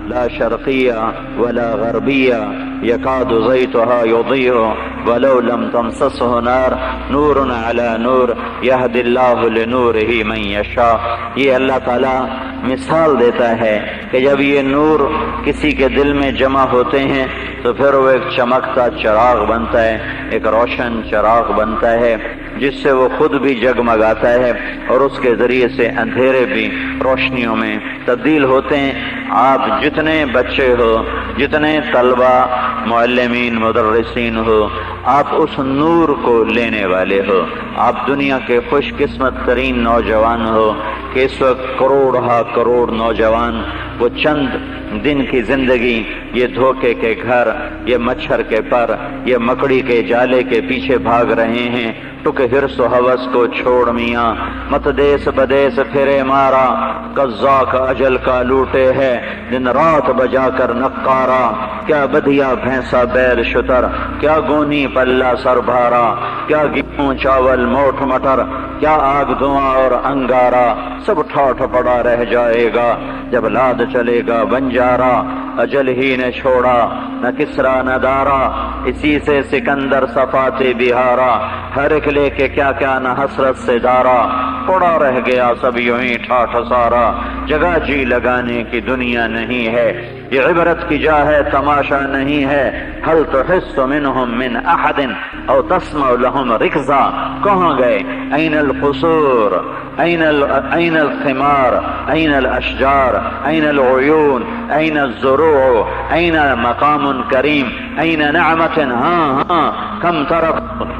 لا شرقية ولا غربية يكاد زيتها يضيء ولو لم تمسسه نار نور على نور يهدي الله لنوره من يشاء. یہ اللہ تعالیٰ مثال دیتا ہے کہ جب یہ نور کسی کے دل میں جمع ہوتے ہیں تو پھر وہ ایک چمکتا چراغ بنتا ہے، ایک روشن چراغ بنتا ہے جس سے وہ خود بھی جگمگاتا ہے اور اس کے ذریعے سے اندھیرے بھی روشنیوں میں تبدیل ہوتے ہیں. آپ جتنے بچے ہو، جتنے طلبہ، معلمین، مدرسین ہو، آپ اس نور کو لینے والے ہو. آپ دنیا کے خوش قسمت ترین نوجوان ہو کہ اس وقت کروڑ نوجوان وہ چند دن کی زندگی یہ دھوکے کے گھر، یہ مچھر کے پر، یہ مکڑی کے جالے کے پیچھے بھاگ رہے ہیں. ٹک حرص و ہوس کو چھوڑ میاں، مت دیس بدیس پھرے مارا، قزاق اجل کا لوٹے ہے دن رات بجا کر نقارا. کیا بدھیا بھینسا بیل شتر، کیا گونی پلہ سر بھارا، کیا گیہوں چاول موٹ مٹر، کیا آگ دھواں اور انگارا. سب ٹھاٹھ پڑا رہ جائے گا جب لاد چلے گا بنجارا. اجل ہی نے چھوڑا نہ کسرا نہ دارا، اسی سے سکندر صفاتے بہارا. ہر ایک لے کے کیا کیا نہ حسرت سے دارا، پڑا رہ گیا سب یوں ہی ٹھاٹھ سارا. جگہ جی لگانے کی دنیا نہیں ہے، یہ عبرت کی جا ہے تماشا نہیں ہے. هل تحس منهم من احد او تسمع لهم رکزا. کہاں گئے؟ این القصور، این الثمار، این الاشجار، این العیون، این الزروع، این مقام کریم، این نعمت. ہاں کم ترک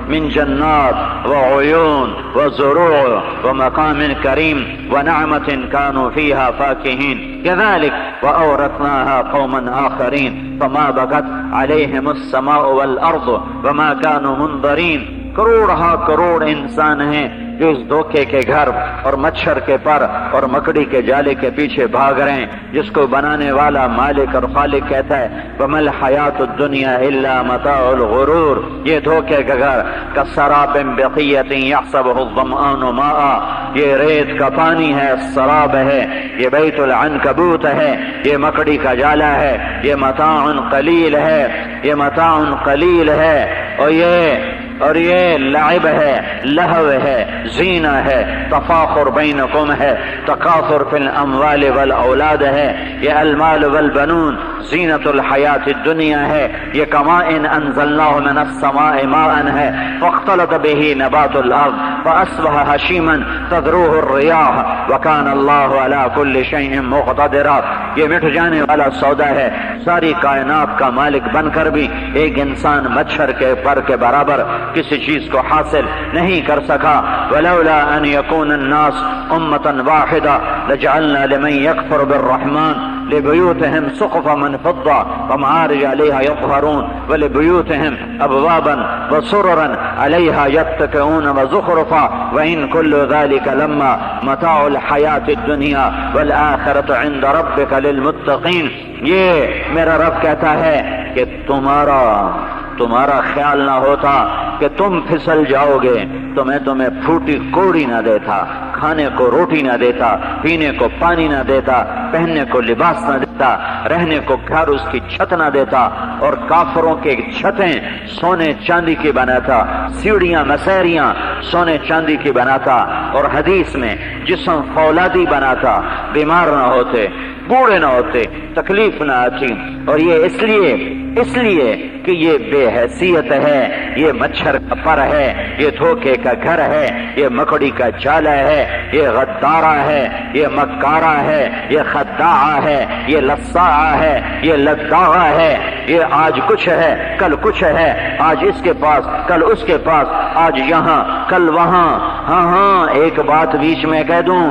من جنات وعیون وزروع ومقام کریم ونعمت كانوا فيها فاكهين كذلك وأورثناها قوما آخرين فما بكت عليهم السماء والأرض وما كانوا منظرين. کروڑ انسان ہیں جو اس دھوکے کے گھر اور مچھر کے پر اور مکڑی کے جالے کے پیچھے بھاگ رہے ہیں جس کو بنانے والا مالک اور خالق کہتا ہے وَمَا الْحَيَاةُ الدُّنْيَا إِلَّا مَتَاعُ الْغُرُورِ. یہ دھوکے کا گھر كَسَّرَابٍ بِقِيَّةٍ يَحْسَبُهُ الظَّمْآنُ مَاءً. یہ ریت کا پانی ہے، سراب ہے. یہ بیت العنکبوت ہے، یہ مکڑی کا جالا ہے. یہ متاع قلیل ہے، یہ متاع قلیل ہے. اور یہ لعب ہے، لہو ہے، زینہ ہے، تفاخر بینکم ہے، تکاثر فی الاموال والاولاد ہے. یہ المال والبنون زینت الحیات الدنیا ہے. یہ کماء انزلناه من السماء ماء ہے فاختلط به نبات الارض فاصبح هشیما تذروه الرياح وكان الله على كل شيء مقتدرا. یہ مٹ جانے والا سودا ہے. ساری کائنات کا مالک بن کر بھی ایک انسان مچھر کے پر کے برابر کسی چیز کو حاصل نہیں کر سکا. ولولا ان يكون الناس امة واحدة لجعلنا لمن يكفر بالرحمن لبيوتهم سقفا من فضة ومعارج عليها يظهرون ولبيوتهم ابوابا وسررا عليها يتكئون وزخرفا وان كل ذلك لما متاع الحياة الدنيا والآخرة عند ربك للمتقين. یہ میرا رب کہتا ہے کہ تمہارا خیال نہ ہوتا کہ تم پھسل جاؤ گے تو میں تمہیں پھوٹی کوڑی نہ دیتا، کھانے کو روٹی نہ دیتا، پینے کو پانی نہ دیتا، پہننے کو لباس نہ دیتا، رہنے کو گھر اس کی چھت نہ دیتا. اور کافروں کے چھتیں سونے چاندی کی بناتا، سیڑھیاں مسیریاں سونے چاندی کی بناتا. اور حدیث میں جسم فولادی بناتا، بیمار نہ ہوتے، بوڑھے نہ ہوتے، تکلیف نہ آتی. اور یہ اس لیے کہ یہ بے حیثیت ہے، یہ مچھر کا پر ہے، یہ دھوکے کا گھر ہے، یہ مکڑی کا جالا ہے، یہ غدارہ ہے، یہ مکارہ ہے، یہ خداعہ ہے، یہ لصاعہ ہے، یہ لداغہ ہے. یہ آج کچھ ہے، کل کچھ ہے، آج اس کے پاس، کل اس کے پاس، آج یہاں کل وہاں. ہاں ایک بات بیچ میں کہہ دوں،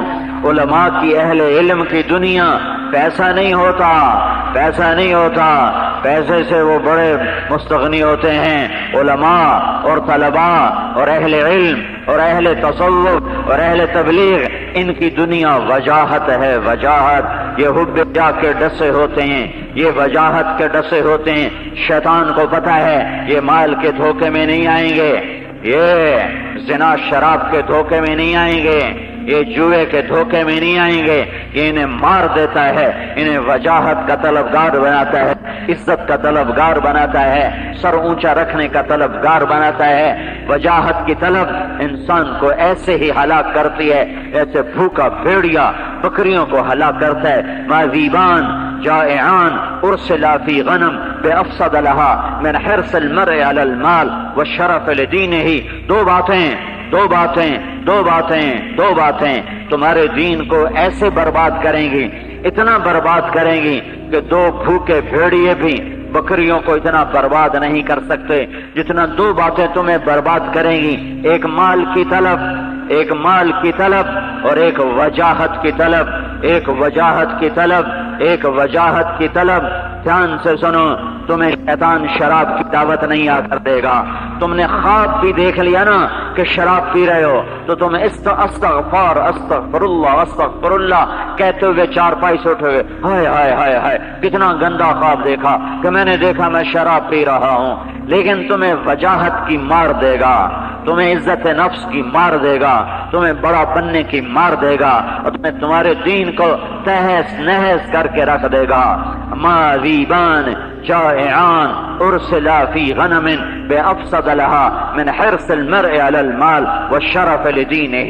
علماء کی اہل علم کی دنیا پیسہ نہیں ہوتا. پیسے سے وہ بڑے مستغنی ہوتے ہیں. علماء اور طلباء اور اہل علم اور اہل تصوف اور اہل تبلیغ، ان کی دنیا وجاہت ہے، وجاہت. یہ حب جا کے ڈسے ہوتے ہیں، یہ وجاہت کے ڈسے ہوتے ہیں. شیطان کو پتہ ہے یہ مال کے دھوکے میں نہیں آئیں گے، یہ زنا شراب کے دھوکے میں نہیں آئیں گے، یہ جوئے کے دھوکے میں نہیں آئیں گے، یہ انہیں مار دیتا ہے، انہیں وجاہت کا طلبگار بناتا ہے، عزت کا طلبگار بناتا ہے، سر اونچا رکھنے کا طلبگار بناتا ہے۔ وجاہت کی طلب انسان کو ایسے ہی ہلاک کرتی ہے ایسے بھوکا بھیڑیا بکریوں کو ہلاک کرتا ہے۔ ماذیبان جائعان ارسلا فی غنم بافسد لها من حرص المرء علی المال والشرف لدینہ۔ دو باتیں تمہارے دین کو ایسے برباد کریں گی، اتنا برباد کریں گی کہ دو بھوکے بھیڑیے بھی بکریوں کو اتنا برباد نہیں کر سکتے جتنا دو باتیں تمہیں برباد کریں گی، ایک مال کی طلب اور ایک وجاہت کی طلب۔ دھیان سے سنو، تمہیں شیطان شراب کی دعوت نہیں آ کر دے گا۔ تم نے خواب بھی دیکھ لیا نا کہ شراب پی رہے ہو تو تم استغفر اللہ کہتے ہوئے چارپائی سے اٹھے ہوئے ہائے ہائے ہائے ہائے کتنا گندا خواب دیکھا کہ میں نے دیکھا میں شراب پی رہا ہوں۔ لیکن تمہیں وجاہت کی مار دے گا، تمہیں عزت نفس کی مار دے گا، تمہیں بڑا بننے کی مار دے گا، اور تمہیں تمہارے دین کو تہس نہس کر کے رکھ دے گا۔ ماذیبان جائعان ارسلا فی غنم بافسد لها من حرص المرء علی المال والشرف لدینہ۔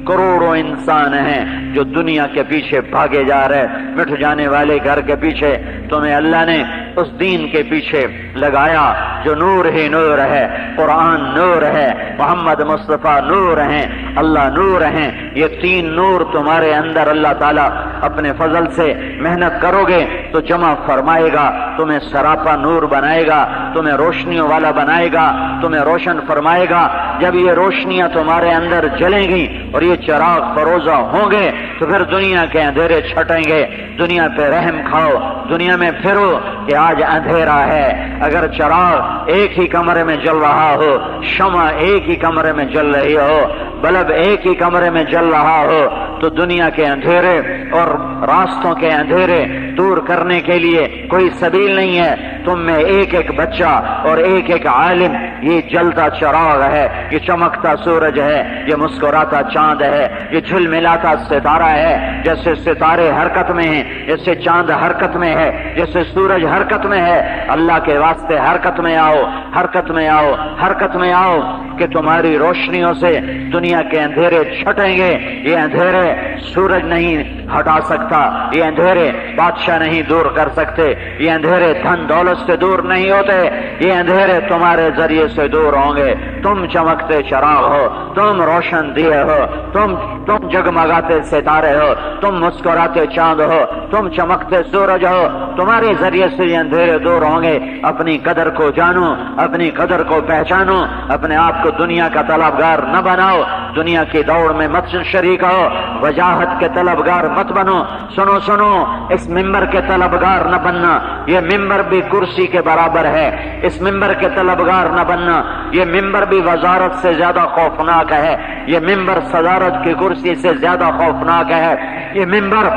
کروڑوں انسان ہیں جو دنیا کے پیچھے بھاگے جا رہے، مٹ جانے والے گھر کے پیچھے، تمہیں اللہ نے اس دین کے پیچھے لگایا جو نور ہی نور ہے، قرآن نور ہے، محمد مصطفیٰ نور ہیں، اللہ نور ہیں۔ یہ تین نور تمہارے اندر اللہ تعالیٰ اپنے فضل سے محنت کرو گے تو جمع فرمائے گا، تمہیں سراپا نور بنائے گا، تمہیں روشنیوں والا بنائے گا، تمہیں روشن فرمائے گا۔ جب یہ روشنیاں تمہارے اندر جلیں گی اور یہ چراغ فروزہ ہوں گے تو پھر دنیا کے اندھیرے چھٹیں گے۔ دنیا پہ رحم کھاؤ، دنیا میں پھرو کہ آج اندھیرا ہے۔ اگر چراغ ایک ہی کمرے میں جل رہا ہو، شمع ایک ہی کمرے میں جل رہی ہو، بلب ایک ہی کمرے میں جل رہا ہو، تو دنیا کے اندھیرے اور راستوں کے اندھیرے دور کرنے کے لیے کوئی سبیل نہیں ہے۔ تم میں ایک ایک بچہ اور ایک ایک عالم یہ جلتا چراغ ہے، یہ چمکتا سورج ہے، یہ مسکراتا چاند ہے، یہ جھلملاتا ستارہ ہے۔ جیسے ستارے حرکت میں ہیں، جیسے چاند حرکت میں ہے، جیسے سورج حرکت میں ہے، اللہ کے واسطے حرکت میں آؤ، حرکت میں آؤ، حرکت میں آؤ کہ تمہاری روشنیوں سے دنیا کے اندھیرے چھٹیں گے۔ یہ اندھیرے سورج نہیں ہٹا سکتا، یہ اندھیرے بادشاہ نہیں دور کر سکتے، یہ اندھیرے دھن دولت سے دور نہیں ہوتے، یہ اندھیرے تمہارے ذریعے سے دور ہوں گے۔ تم چمکتے چراغ ہو، تم روشن دیے ہو، تم جگمگاتے ستارے ہو، تم مسکراتے چاند ہو، تم چمکتے سورج ہو، تمہارے ذریعے سے یہ اندھیرے دور ہوں گے۔ اپنی قدر کو جانو، اپنی قدر کو پہچانو، اپنے آپ کو دنیا کا طلبگار نہ بناؤ، دنیا کی دوڑ میں مت شریک ہو، وجاہت کے طلبگار مت بنو۔ سنو اس ممبر کے طلبگار نہ بننا، یہ ممبر بھی کرسی کے برابر ہے، اس ممبر کے طلبگار نہ بننا، یہ ممبر بھی وزارت سے زیادہ خوفناک ہے، یہ ممبر صدارت کی کرسی سے زیادہ خوفناک ہے، یہ ممبر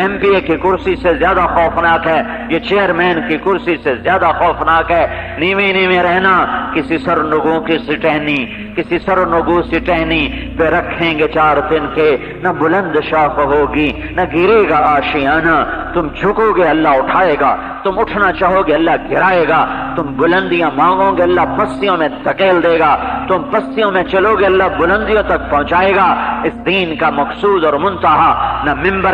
ایم پی اے کی کرسی سے زیادہ خوفناک ہے، یہ چیئرمین کی کرسی سے زیادہ خوفناک ہے۔ نیوے رہنا، کسی سرنگوں کی سٹہنی، کسی سرنگوں سٹہنی پہ رکھیں گے 4 دن کے، نہ بلند شاخ ہوگی نہ گرے گا آشیانہ۔ تم جھکو گے اللہ اٹھائے گا، تم اٹھنا چاہو گے اللہ گرائے گا، تم بلندیاں مانگو گے اللہ پستیوں میں دھکیل دے گا، تم پستیوں میں چلو گے اللہ بلندیوں تک پہنچائے گا۔ اس دین کا مقصود اور منتہا نہ ممبر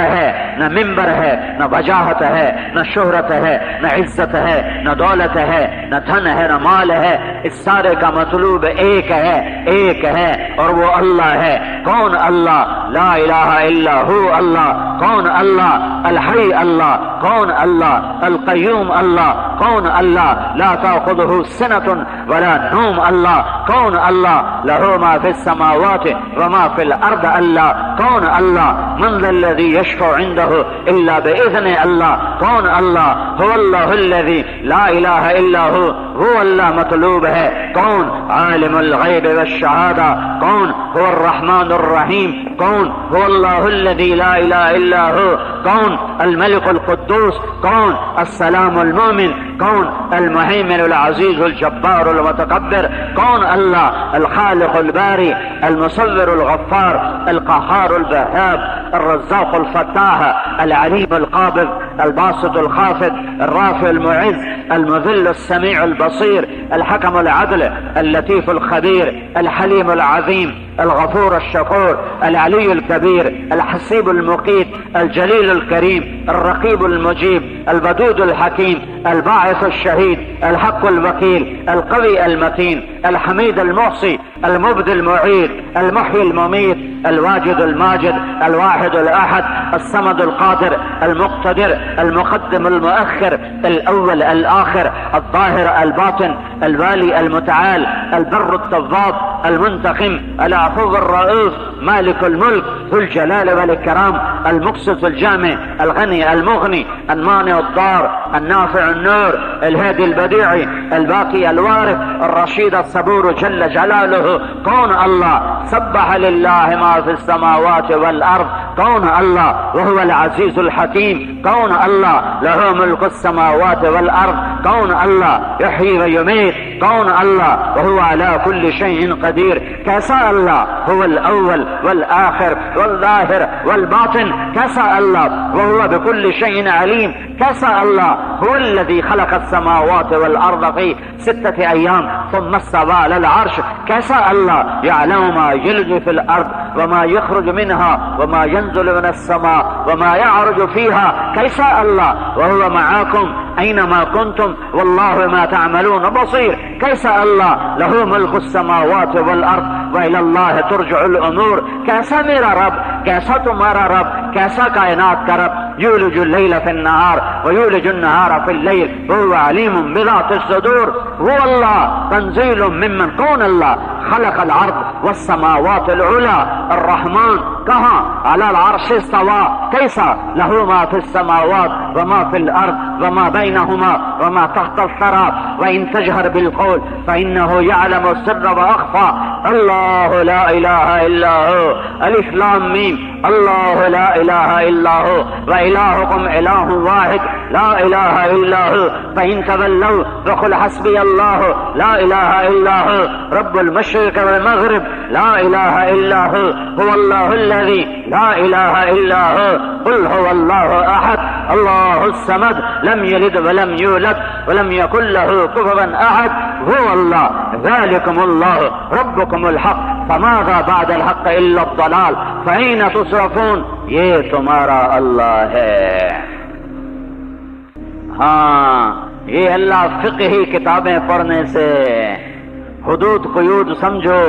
ہے، نہ وجاہت ہے، نہ شہرت ہے، نہ عزت ہے، نہ دولت ہے، نہ دھن ہے، نہ مال ہے۔ اس سارے کا مطلوب ایک ہے اور وہ اللہ ہے۔ کون اللہ؟ لا الہ الا ہو اللہ۔ کون اللہ؟ الحی اللہ۔ کون اللہ؟ القیوم اللہ۔ کون اللہ؟ لا تأخذہ سنۃ ولا نوم اللہ۔ کون اللہ؟ لہ ما فی السماوات وما فی الارض اللہ۔ کون اللہ؟ من ذا الذی یشفع عنده الا باذن اللہ۔ کون اللہ؟ هو اللہ الذی لا الہ الا ہو، وہ اللہ مطلوب ہے۔ کون؟ عالم الغیب والشہادہ۔ کون؟ هو الرحمن الرحیم۔ کون؟ هو اللہ الذی لا الہ الا ہو۔ کون؟ الملک القدوس القدوس کون؟ السلام المؤمن کون؟ المهيمن العزيز الجبار المتكبر کون؟ اللہ الخالق الباري المصور الغفار القهار الوهاب الرزاق الفتاح العليم القابض الباسط الخافض الرافع المعز المذل السميع البصير الحكم العدل اللطيف الخبير الحليم العظيم الغفور الشكور العلي الكبير الحسيب المقيت الجليل الكريم الرقيب المجيب الودود الحكيم الباعث الشهيد الحق الوكيل القوي المتين الحميد المحصي المبدي المعيد المحيي المميت الواجد الماجد الواحد الأحد الصمد القادر المقتدر المقدم المؤخر الأول الآخر الظاهر الباطن الوالي المتعال البر التواب المنتقم العفو الرؤوف مالك الملك ذو الجلال والإكرام المقسط الجامع الغني المغني المانع الضار النافع النور الهادي البديع الباقي الوارث الرشيد الصبور جل جلاله كون الله سبح لله ما في السماوات والأرض كون الله وهو العزيز الحكيم كون الله له ملك السماوات والأرض كون الله يحيي ويميت كون الله وهو على كل شيء قدير كسى الله هو الأول والآخر والظاهر والباطن كسى الله وهو بكل شيء عليم كسى الله هو الذي خلق السماوات والأرض في 6 أيام ثم استوى على العرش كسى الله يعلم ما يلج في الأرض وما يخرج منها وما ينزل من السماء وما يعرج فيها كسى الله وهو معاكم أينما كنتم والله ما تعملون بصير كسى الله له ملك السماوات والأرض وإلى الله ترجع الأمور كسى میرا رب کیسا تمہارا رب کیسا کائنات کا رب یولج اللیل فی النہار ویولج النہار فی اللیل وهو علیم بذات الصدور هو اللہ تنزیل ممن کون اللہ خلق الارض والسماوات العلا الرحمن کہاں علی العرش استوى کیسا له ما فی السماوات وما فی الارض وما بینهما وما تحت الثرى وإن تجهر بالقول فإنه يعلم السر وأخفى الله لا إله إلا هو ألف لام ميم الله لا إله إلا هو وإلهكم إله واحد لا إله إلا هو فإن تولوا فقل حسبي الله لا إله إلا هو رب المشرق والمغرب لا إله إلا هو هو الله الذي لا إله إلا هو قل هو الله أحد الله الصمد لم يلد ولم يولد ولم يكن له كفوا أحد هو الله ذلكم الله ربكم الحق فماذا بعد الحق إلا الضلال فأين تصرفون یہ تمہارا اللہ ہے. ہاں یہ اللہ فقہی کتابیں پڑھنے سے حدود قیود سمجھو،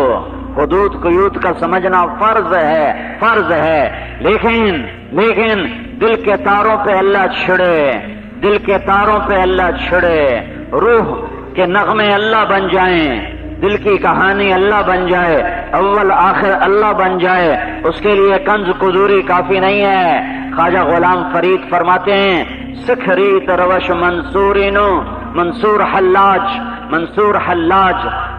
حدود قیود کا سمجھنا فرض ہے لیکن دل کے تاروں پہ اللہ چھڑے، دل کے تاروں پہ اللہ چھڑے، روح کے نغمے اللہ بن جائیں، دل کی کہانی اللہ بن جائے، اول آخر اللہ بن جائے، اس کے لیے کنز قدوری کافی نہیں ہے. خواجہ غلام فرید فرماتے ہیں سکھریت روش منصورینو منصور حلاج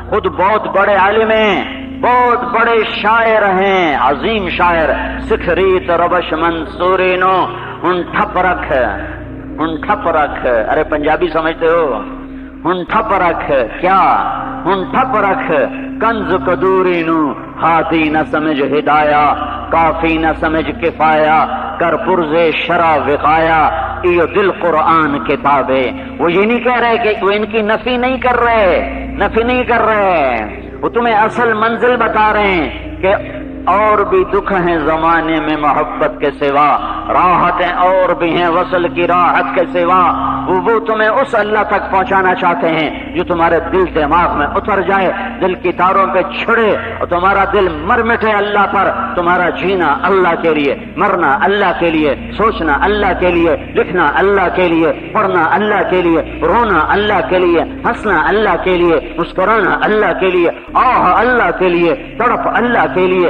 خود بہت بڑے عالم ہیں، بہت بڑے شاعر ہیں، عظیم شاعر. سکھریت روش منصورینو ہن ٹھپ رکھ ارے پنجابی سمجھتے ہو؟ ہن ٹھپ رکھ کیا؟ ہن ٹھپ رکھ کنز قدوری نو ہاتھی نہ سمجھ ہدایا کافی نہ سمجھ کفایا کر پرز شرع وقایا یہ دل قرآن کتابیں. وہ یہ نہیں کہہ رہے کہ وہ ان کی نفی نہیں کر رہے، وہ تمہیں اصل منزل بتا رہے ہیں کہ اور بھی دکھ ہیں زمانے میں محبت کے سوا، راحتیں اور بھی ہیں وصل کی راحت کے سوا. وہ تمہیں اس اللہ تک پہنچانا چاہتے ہیں جو تمہارے دل دماغ میں اتر جائے، دل کی تاروں پہ چھڑے اور تمہارا دل مر مٹے اللہ پر. تمہارا جینا اللہ کے لیے، مرنا اللہ کے لیے، سوچنا اللہ کے لیے، لکھنا اللہ کے لیے، پڑھنا اللہ کے لیے، رونا اللہ کے لیے، ہنسنا اللہ کے لیے، مسکرانا اللہ کے لیے، آہ اللہ کے لیے، تڑپ اللہ کے لیے،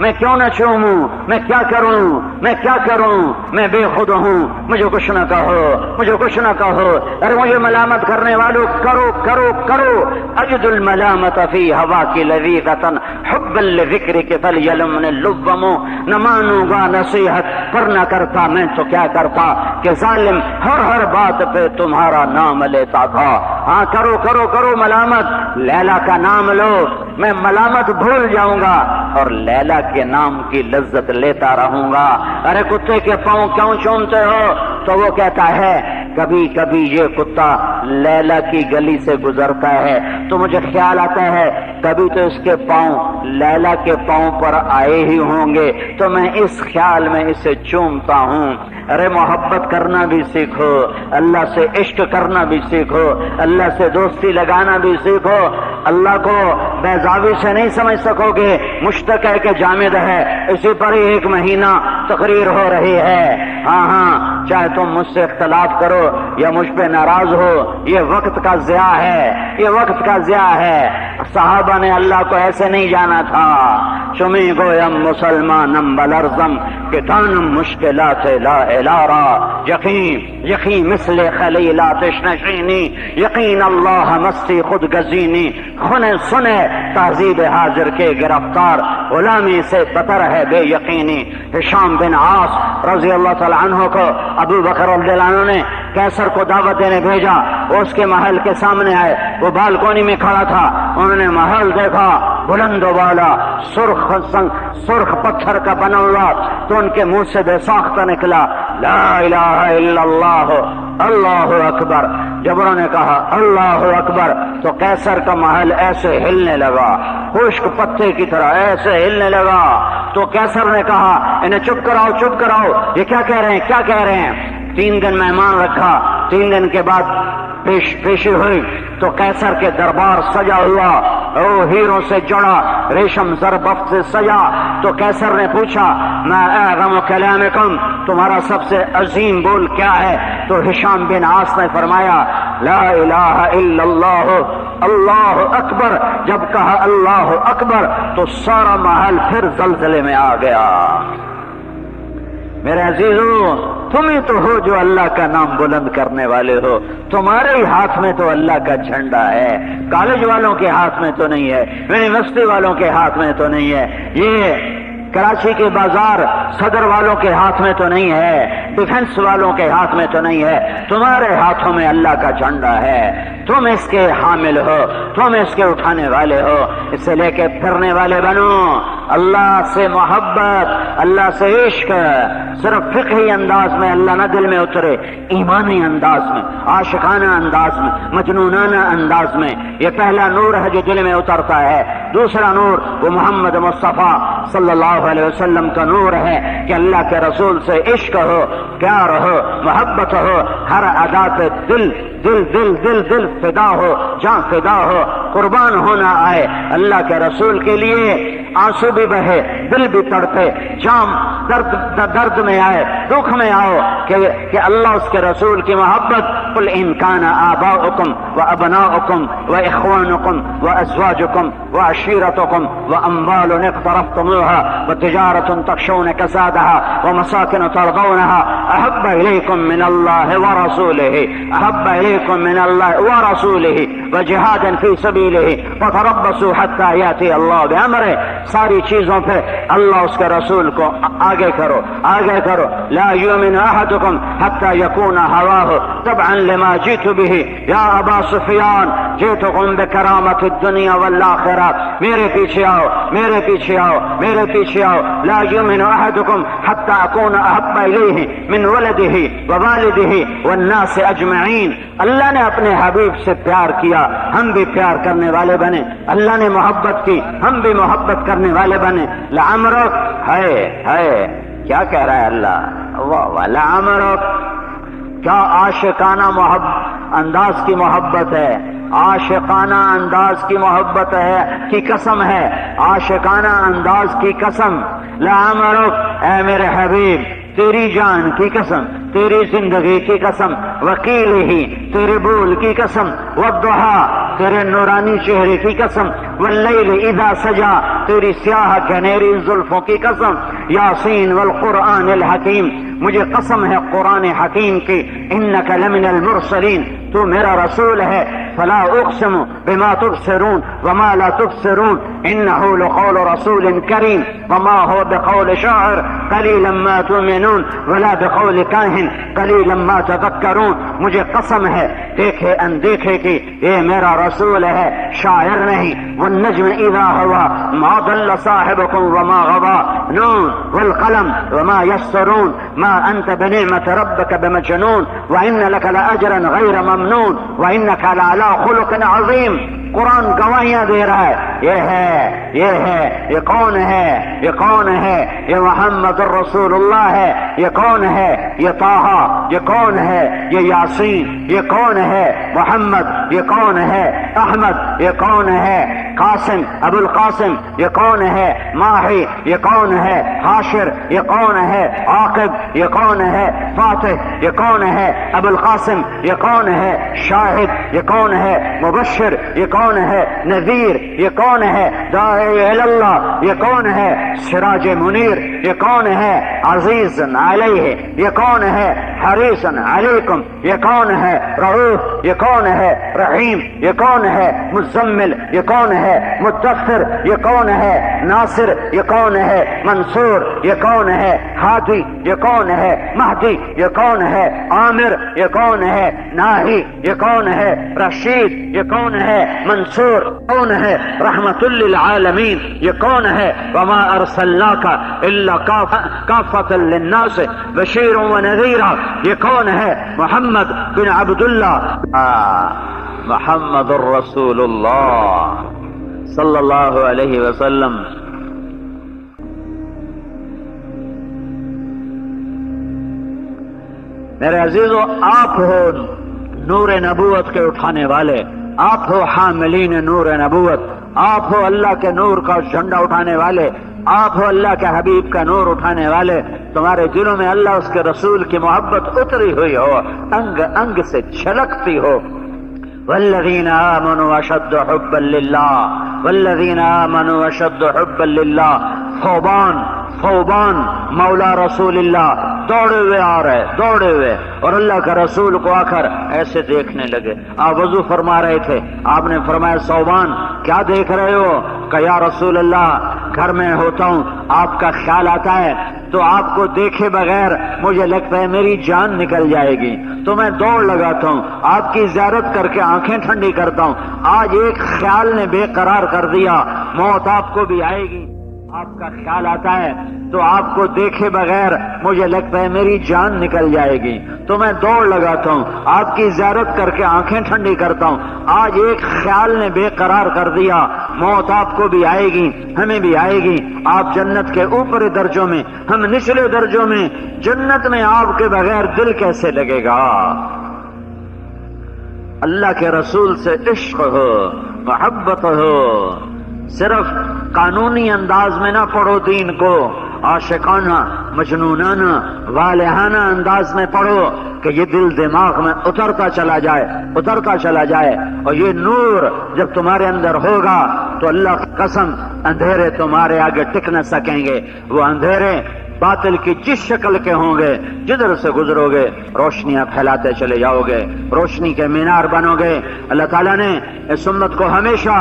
میں کیوں نہ چوموں، میں کیا کروں، میں کیا کروں، میں بے خود ہوں، مجھے کچھ نہ کہو، مجھے کچھ نہ کہو، ارے مجھے ملامت کرنے والوں کرو کرو کرو، اجد الملامت فی ہوا کی لذیذۃ حبا لذکرک فلیلمن اللوم، نہ مانوں گا نصیحت پر نہ کرتا میں تو کیا کرتا کہ ظالم ہر بات پہ تمہارا نام لیتا تھا۔ ہاں کرو کرو کرو ملامت، لیلا کا نام لو، میں ملامت بھول جاؤں گا اور لیلا کے نام کی لذت لیتا رہوں گا۔ ارے کتے کے پاؤں کیوں چومتے ہو؟ تو وہ کہتا ہے کبھی کبھی یہ کتا لیلا کی گلی سے گزرتا ہے تو مجھے خیال آتا ہے کبھی تو اس کے پاؤں لیلا کے پاؤں پر آئے ہی ہوں گے، تو میں اس خیال میں اسے چومتا ہوں۔ ارے محبت کرنا بھی سیکھو، اللہ سے عشق کرنا بھی سیکھو، اللہ سے دوستی لگانا بھی سیکھو۔ اللہ کو بیضاوی سے نہیں سمجھ سکو گے، مشتق ہے کہ جامد ہے، اسی پر ہی 1 مہینہ تقریر ہو رہی ہے۔ ہاں چاہے تم مجھ سے اختلاف کرو یا مجھ پہ ناراض ہو، یہ وقت کا ضیاع ہے، یہ وقت کا ضیاع ہے۔ صحابہ نے اللہ کو ایسے نہیں جانا تھا، چمی گویم مسلمانم بلرزم کہ دانم مشکلات لا الارا، یقین مثل خلیلات نشینی، یقین اللہ مستی خود گزینی، خنے سنے تہذیب حاضر کے گرفتار، غلامی سے بتر ہے بے یقینی۔ ہشام بن عاص رضی اللہ تعالی عنہ کو ابو بکر رضی اللہ عنہ نے کیسر کو دعوت دینے بھیجا، وہ اس کے محل کے سامنے آئے، وہ بالکونی میں کھڑا تھا، انہوں نے محل دیکھا بلند و بالا، سرخ پتھر کا بنا ہوا، تو ان کے منہ سے بے ساختہ نکلا لا الہ الا اللہ، اللہ اکبر۔ جب انہوں نے کہا اللہ اکبر تو کیسر کا محل ایسے ہلنے لگا، خشک پتے کی طرح ایسے ہلنے لگا۔ تو کیسر نے کہا انہیں چپ کراؤ چپ کراؤ، یہ کیا کہہ رہے ہیں کیا کہہ رہے ہیں؟ 3 دن مہمان رکھا، 3 دن کے بعد پیشی ہوئی تو کیسر کے دربار سجا ہوا، او ہیروں سے جڑا، ریشم زربفت سے سجا۔ تو کیسر نے پوچھا ما اعظم کلامکم، تمہارا سب سے عظیم بول کیا ہے؟ تو ہشام بن عاص نے فرمایا لا الہ الا اللہ، اللہ اکبر۔ جب کہا اللہ اکبر تو سارا محل پھر زلزلے میں آ گیا۔ میرے عزیزو، تم ہی تو ہو جو اللہ کا نام بلند کرنے والے ہو، تمہارے ہی ہاتھ میں تو اللہ کا جھنڈا ہے، کالج والوں کے ہاتھ میں تو نہیں ہے، یونیورسٹی والوں کے ہاتھ میں تو نہیں ہے، یہ کراچی کے بازار صدر والوں کے ہاتھ میں تو نہیں ہے، ڈیفنس والوں کے ہاتھ میں تو نہیں ہے، تمہارے ہاتھوں میں اللہ کا جھنڈا ہے، تم اس کے حامل ہو، تم اس کے اٹھانے والے ہو، اسے لے کے پھرنے والے بنو۔ اللہ سے محبت، اللہ سے عشق صرف فقہی انداز میں اللہ نہ دل میں اترے، ایمانی انداز میں، عاشقانہ انداز میں، مجنونانہ انداز میں۔ یہ پہلا نور ہے جو دل میں اترتا ہے۔ دوسرا نور وہ محمد مصطفیٰ صلی اللہ علیہ وسلم کا نور ہے کہ اللہ کے رسول سے عشق ہو، پیار ہو، محبت ہو، ہر ادا پہ دل دل دل دل دل فدا ہو، جان فدا ہو، قربان ہونا آئے اللہ کے رسول کے لیے، آنسو بھی بہے، دل بھی تڑپے، جام درد میں آئے، دکھ میں آؤ کہ اللہ اس کے رسول کی محبت۔ قل ان کان آباؤکم وابناؤکم واخوانکم وازواجکم وعشیرتکم واموال اقترفتموها وتجارة تخشون كسادها ومساكن ترضونها احب الیکم من اللہ ورسولہ، احب الیکم من اللہ ورسولہ وجہاد فی سبیلہ فتربصوا حتی یاتی اللہ بامرہ۔ ساری چیزوں پہ اللہ اس کے رسول کو آگے کرو، آگے کرو۔ لا یؤمن احدکم حتی یکون ہواہ تبعا لما جئت به یا ابا سفیان جئتکم بکرامت الدنیا والآخرہ۔ میرے پیچھے آؤ، میرے پیچھے آؤ، میرے پیچھے آؤ۔ لا یؤمن احدکم حتی اکون احب الیہ من ولدہ ووالدہ والناس اجمعین۔ اللہ نے اپنے حبیب سے پیار کیا، ہم بھی پیار کرنے والے بنے، اللہ نے محبت کی، ہم بھی محبت کرنے والے بنے۔ لعمرک ہے کیا کہہ رہا ہے اللہ؟ واہ، لعمرک، کیا عاشقانہ انداز کی محبت ہے، عاشقانہ انداز کی محبت ہے کی قسم ہے، عاشقانہ انداز کی قسم۔ لعمرک، اے میرے حبیب تیری جان کی قسم، تیری زندگی کی قسم، وکیل ہی تیرے بول کی قسم، والضحیٰ تیرے نورانی چہرے کی قسم، واللیل اذا سجا تیری سیاہ گھنیری زلفوں کی قسم، یاسین والقرآن الحکیم مجھے قسم ہے قرآن حکیم کی، انک لمن المرسلین تو میرا رسول ہے، فلا اقسم بما تبصرون وما لا تبصرون انه لقول رسول کریم وما هو بقول شاعر قلیلا ما تؤمنون ولا بقول کاہن قلیلا ما تذکرون، مجھے قسم ہے دیکھے اندیکھے کی یہ میرا رسول ہے، شاعر نہیں، والنجم اذا ہوا ما ضل صاحبكم وما غوى نون والقلم وما يسطرون ما انت بنعمة ربك بمجنون وان لك لاجرا غير ممنون وانك لعلى خلق عظیم۔ قرآن گواہیاں دے رہا ہے، یہ ہے، یہ ہے، یہ کون ہے، یہ کون ہے، یہ محمد الرسول اللہ ہے، یہ کون ہے، یہ طٰہٰ، یہ کون ہے، یہ یاسین، یہ کون ہے، محمد یہ کون ہے، احمد یہ کون ہے، قاسم ابو القاسم یہ کون ہے، ماہی یہ کون ہے، حاشر یہ کون ہے، عاقب یہ کون ہے، فاتح یہ کون ہے، ابو القاسم یہ کون ہے، شاہد یہ کون ہے، مبشر یہ کون ہے، نذیر یہ کون ہے، داعی اللہ یہ کون ہے، سراج منیر یہ کون ہے، عزیز علیہ یہ کون ہے، حریص علیکم یہ کون ہے، رؤوف یہ کون ہے، رحیم یہ کون ہے، مزمل یہ کون ہے، مدثر یہ کون ہے، ناصر یہ کون ہے، منصور یہ کون ہے، ہادی یہ کون ہے، مہدی یہ کون ہے، عامر یہ کون ہے، ناہی یہ کون ہے، رشید یہ کون ہے، منصور کون ہے، رحمت للعالمین یہ کون ہے، وما ارسلناک الا کافۃ للناس بشیر ونذیر یہ کون ہے، محمد بن عبداللہ محمد الرسول اللہ صلی اللہ علیہ وسلم۔ میرے عزیزو، آپ ہو نور نبوت کے اٹھانے والے، آپ ہو حاملین نور نبوت، آپ ہو اللہ کے نور کا جھنڈا اٹھانے والے، آپ ہو اللہ کے حبیب کا نور اٹھانے والے، تمہارے دلوں میں اللہ اس کے رسول کی محبت اتری ہوئی ہو، انگ انگ سے چھلکتی ہو۔ والذین آمنوا اشد حبا للہ، والذین آمنوا اشد حبا للہ، ثوبان مولا رسول اللہ دوڑے ہوئے آ رہے، دوڑے ہوئے، اور اللہ کا رسول کو آ کر ایسے دیکھنے لگے۔ آپ وضو فرما رہے تھے، آپ نے فرمایا ثوبان کیا دیکھ رہے ہو؟ کہ یا رسول اللہ گھر میں ہوتا ہوں، آپ کا خیال آتا ہے تو آپ کو دیکھے بغیر مجھے لگتا ہے میری جان نکل جائے گی، تو میں دوڑ لگاتا ہوں، آپ کی زیارت کر کے آنکھیں ٹھنڈی کرتا ہوں۔ آج ایک خیال نے بے قرار کر دیا، موت آپ کو بھی آئے گی، آپ کا خیال آتا ہے تو آپ کو دیکھے بغیر مجھے لگتا ہے میری جان نکل جائے گی، تو میں دوڑ لگاتا ہوں، آپ کی زیارت کر کے آنکھیں ٹھنڈی کرتا ہوں۔ آج ایک خیال نے بے قرار کر دیا، موت آپ کو بھی آئے گی، ہمیں بھی آئے گی۔ آپ جنت کے اوپری درجوں میں، ہم نچلے درجوں میں، جنت میں آپ کے بغیر دل کیسے لگے گا؟ اللہ کے رسول سے عشق ہو، محبت ہو، صرف قانونی انداز میں نہ پڑھو دین کو، عاشقانہ، مجنونانہ، والہانہ انداز میں پڑھو کہ یہ دل دماغ میں اترتا چلا جائے، اترتا چلا جائے، اور یہ نور جب تمہارے اندر ہوگا تو اللہ کی قسم اندھیرے تمہارے آگے ٹک نہ سکیں گے۔ وہ اندھیرے باطل کی جس شکل کے ہوں گے، جدھر سے گزرو گے روشنیاں پھیلاتے چلے جاؤ گے، روشنی کے مینار بنو گے۔ اللہ تعالیٰ نے اس امت کو ہمیشہ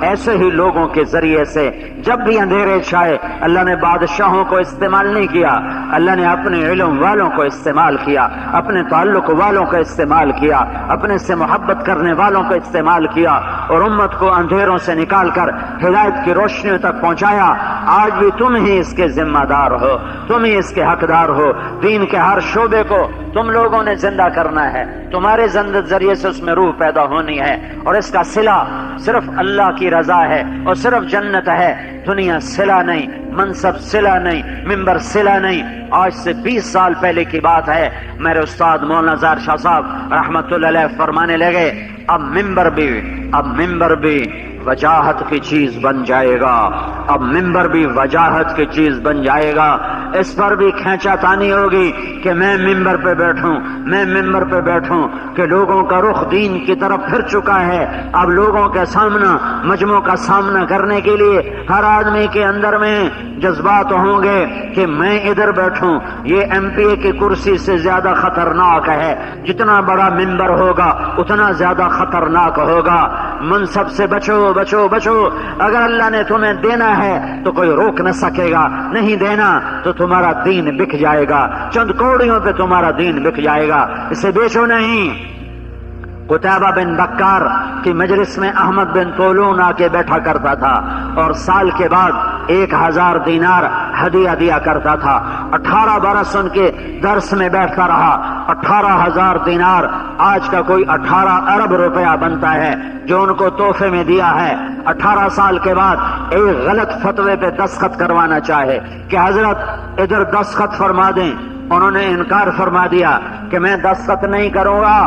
ایسے ہی لوگوں کے ذریعے سے، جب بھی اندھیرے چھائے، اللہ نے بادشاہوں کو استعمال نہیں کیا، اللہ نے اپنے علم والوں کو استعمال کیا، اپنے تعلق والوں کو استعمال کیا، اپنے سے محبت کرنے والوں کو استعمال کیا، اور امت کو اندھیروں سے نکال کر ہدایت کی روشنیوں تک پہنچایا۔ آج بھی تم ہی اس کے ذمہ دار ہو، تم ہی اس کے حقدار ہو۔ دین کے ہر شعبے کو تم لوگوں نے زندہ کرنا ہے، تمہارے ذریعے سے اس میں روح پیدا ہونی ہے، اور اس کا صلہ صرف اللہ کی رضا ہے اور صرف جنت ہے، دنیا صلہ نہیں، منصب صلہ نہیں، ممبر صلہ نہیں۔ آج سے 20 سال پہلے کی بات ہے، میرے استاد مولانا ظاہر شاہ صاحب رحمت اللہ علیہ فرمانے لگے، اب ممبر بھی وجاہت کی چیز بن جائے گا، اب ممبر بھی وجاہت کی چیز بن جائے گا۔ اس پر بھی کھینچا تانی ہوگی کہ میں ممبر پہ بیٹھوں، میں ممبر پہ بیٹھوں، کہ لوگوں کا رخ دین کی طرف پھر چکا ہے۔ اب لوگوں کے سامنا، مجموع کا سامنا کرنے کے لیے ہر آدمی کے اندر میں جذبات ہوں گے کہ میں ادھر بیٹھوں۔ یہ ایم پی اے کی کرسی سے زیادہ خطرناک ہے، جتنا بڑا ممبر ہوگا اتنا زیادہ خطرناک ہوگا۔ منصب سے بچو بچو بچو، اگر اللہ نے تمہیں دینا ہے تو کوئی روک نہ سکے گا، نہیں دینا تو تمہارا دین بک جائے گا، چند کوڑیوں پہ تمہارا دین بک جائے گا، اسے بیچو نہیں۔ قتیبہ بن بکار کی مجلس میں احمد بن طولون آ کے بیٹھا کرتا تھا اور سال کے بعد 1000 دینار ہدیہ دیا کرتا تھا۔ 18 برس ان کے درس میں بیٹھتا رہا۔ 18,000 دینار آج کا کوئی 18 ارب روپیہ بنتا ہے جو ان کو تحفے میں دیا ہے۔ 18 سال کے بعد ایک غلط فتوے پہ دستخط کروانا چاہے کہ حضرت ادھر دستخط فرما دیں، انہوں نے انکار فرما دیا کہ میں دستخط نہیں کروں گا۔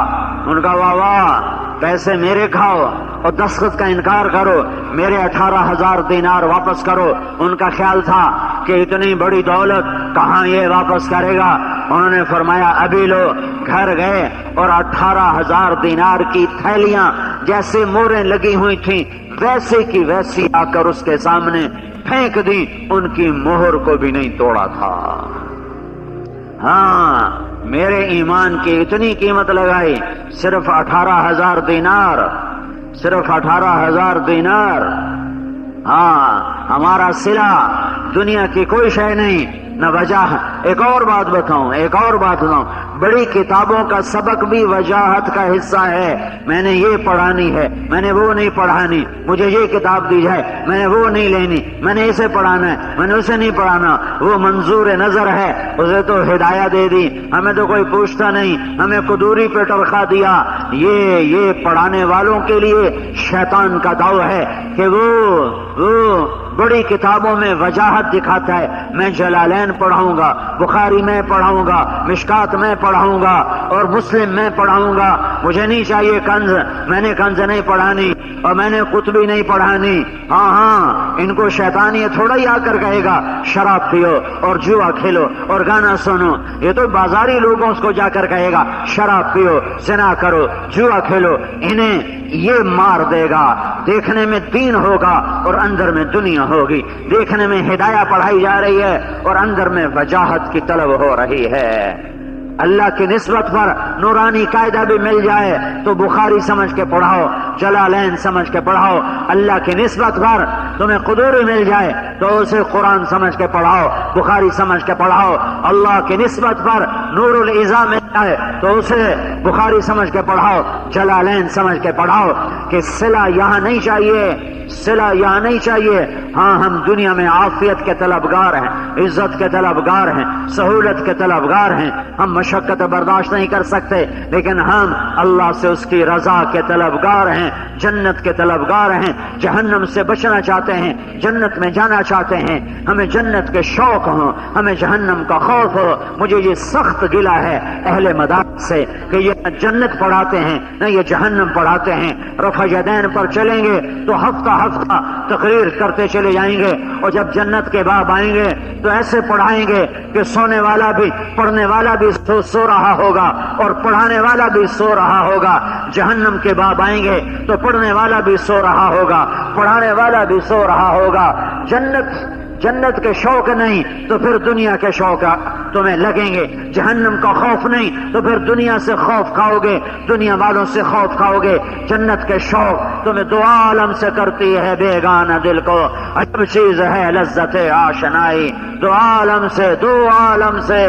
ان کا واہ واہ، پیسے میرے کھاؤ اور دستخط کا انکار کرو، میرے 18,000 دینار واپس کرو۔ ان کا خیال تھا کہ اتنی بڑی دولت کہاں یہ واپس کرے گا۔ انہوں نے فرمایا ابھی لو، گھر گئے اور 18,000 دینار کی تھیلیاں جیسے موریں لگی ہوئی تھیں ویسے کی ویسی آ کر اس کے سامنے پھینک دی، ان کی مہر کو بھی نہیں توڑا تھا۔ ہاں، میرے ایمان کی اتنی قیمت لگائی، صرف 18,000 دینار، صرف 18,000 دینار۔ ہاں، ہمارا صلہ دنیا کی کوئی شے نہیں، نہ وجہ۔ ایک اور بات بتاؤں، بڑی کتابوں کا سبق بھی وجاہت کا حصہ ہے۔ میں نے یہ پڑھانی ہے، میں نے وہ نہیں پڑھانی، مجھے یہ کتاب دی جائے، میں نے وہ نہیں لینی، میں نے اسے پڑھانا ہے، میں نے اسے نہیں پڑھانا۔ وہ منظور نظر ہے، اسے تو ہدایت دے دی، ہمیں تو کوئی پوچھتا نہیں، ہمیں قدوری پہ ٹرخا دیا۔ یہ پڑھانے والوں کے لیے شیطان کا داؤ ہے کہ وہ بڑی کتابوں میں وجاہت دکھاتا ہے۔ میں جلالین پڑھاؤں گا، بخاری میں پڑھاؤں گا، مشکات میں پڑھاؤں گا اور مسلم میں پڑھاؤں گا۔ مجھے نہیں چاہیے کنز، میں نے کنز نہیں پڑھانی اور میں نے قطبی نہیں پڑھانی۔ ہاں، ان کو شیطان یہ تھوڑا ہی آ کر کہے گا شراب پیو اور جوا کھیلو اور گانا سنو۔ یہ تو بازاری لوگوں اس کو جا کر کہے گا شراب پیو، زنا کرو، جوا کھیلو۔ انہیں یہ مار دے گا۔ دیکھنے میں دین ہوگا اور اندر میں دنیا ہوگی، دیکھنے میں ہدایت پڑھائی جا رہی ہے اور اندر میں وجاہت کی طلب ہو رہی ہے۔ اللہ کی نسبت پر نورانی قاعدہ بھی مل جائے تو بخاری سمجھ کے پڑھاؤ، جلالین سمجھ کے پڑھاؤ۔ اللہ کی نسبت پر تمہیں قدوری مل جائے تو اسے قرآن سمجھ کے پڑھاؤ، بخاری سمجھ کے پڑھاؤ۔ اللہ کی نسبت پر نور العزا مل جائے تو اسے بخاری سمجھ کے پڑھاؤ، جلالین سمجھ کے پڑھاؤ۔ کہ صلہ یہاں نہیں چاہیے، صلہ یہاں نہیں چاہیے۔ ہاں، ہم دنیا میں عافیت کے طلبگار ہیں، عزت کے طلبگار ہیں، سہولت کے طلبگار ہیں، ہم مشقت برداشت نہیں کر سکتے، لیکن ہم اللہ سے اس کی رضا کے طلبگار ہیں، جنت کے طلبگار ہیں، جہنم سے بچنا چاہتے ہیں، جنت میں جانا چاہتے ہیں۔ ہمیں جنت کے شوق ہو، ہمیں جہنم کا خوف ہو۔ مجھے یہ سخت گلہ ہے اہل مدارس سے کہ یہ نہ جنت پڑھاتے ہیں نہ یہ جہنم پڑھاتے ہیں۔ رفع یدین پر چلیں گے تو ہفتہ تقریر کرتے چلے جائیں گے، اور جب جنت کے باب آئیں گے تو ایسے پڑھائیں گے کہ سونے والا بھی، پڑھنے والا بھی سو رہا ہوگا اور پڑھانے والا بھی سو رہا ہوگا۔ جہنم کے باب آئیں گے تو پڑھنے والا بھی سو رہا ہوگا، پڑھانے والا بھی سو رہا ہوگا۔ جنت کے شوق نہیں تو پھر دنیا کے شوق تمہیں لگیں گے، جہنم کا خوف نہیں تو پھر دنیا سے خوف کھاؤ گے، دنیا والوں سے خوف کھاؤ گے۔ جنت کے شوق تمہیں دو عالم سے کرتی ہے بیگانہ دل کو، عجب چیز ہے لذت آشنائی۔ دو عالم سے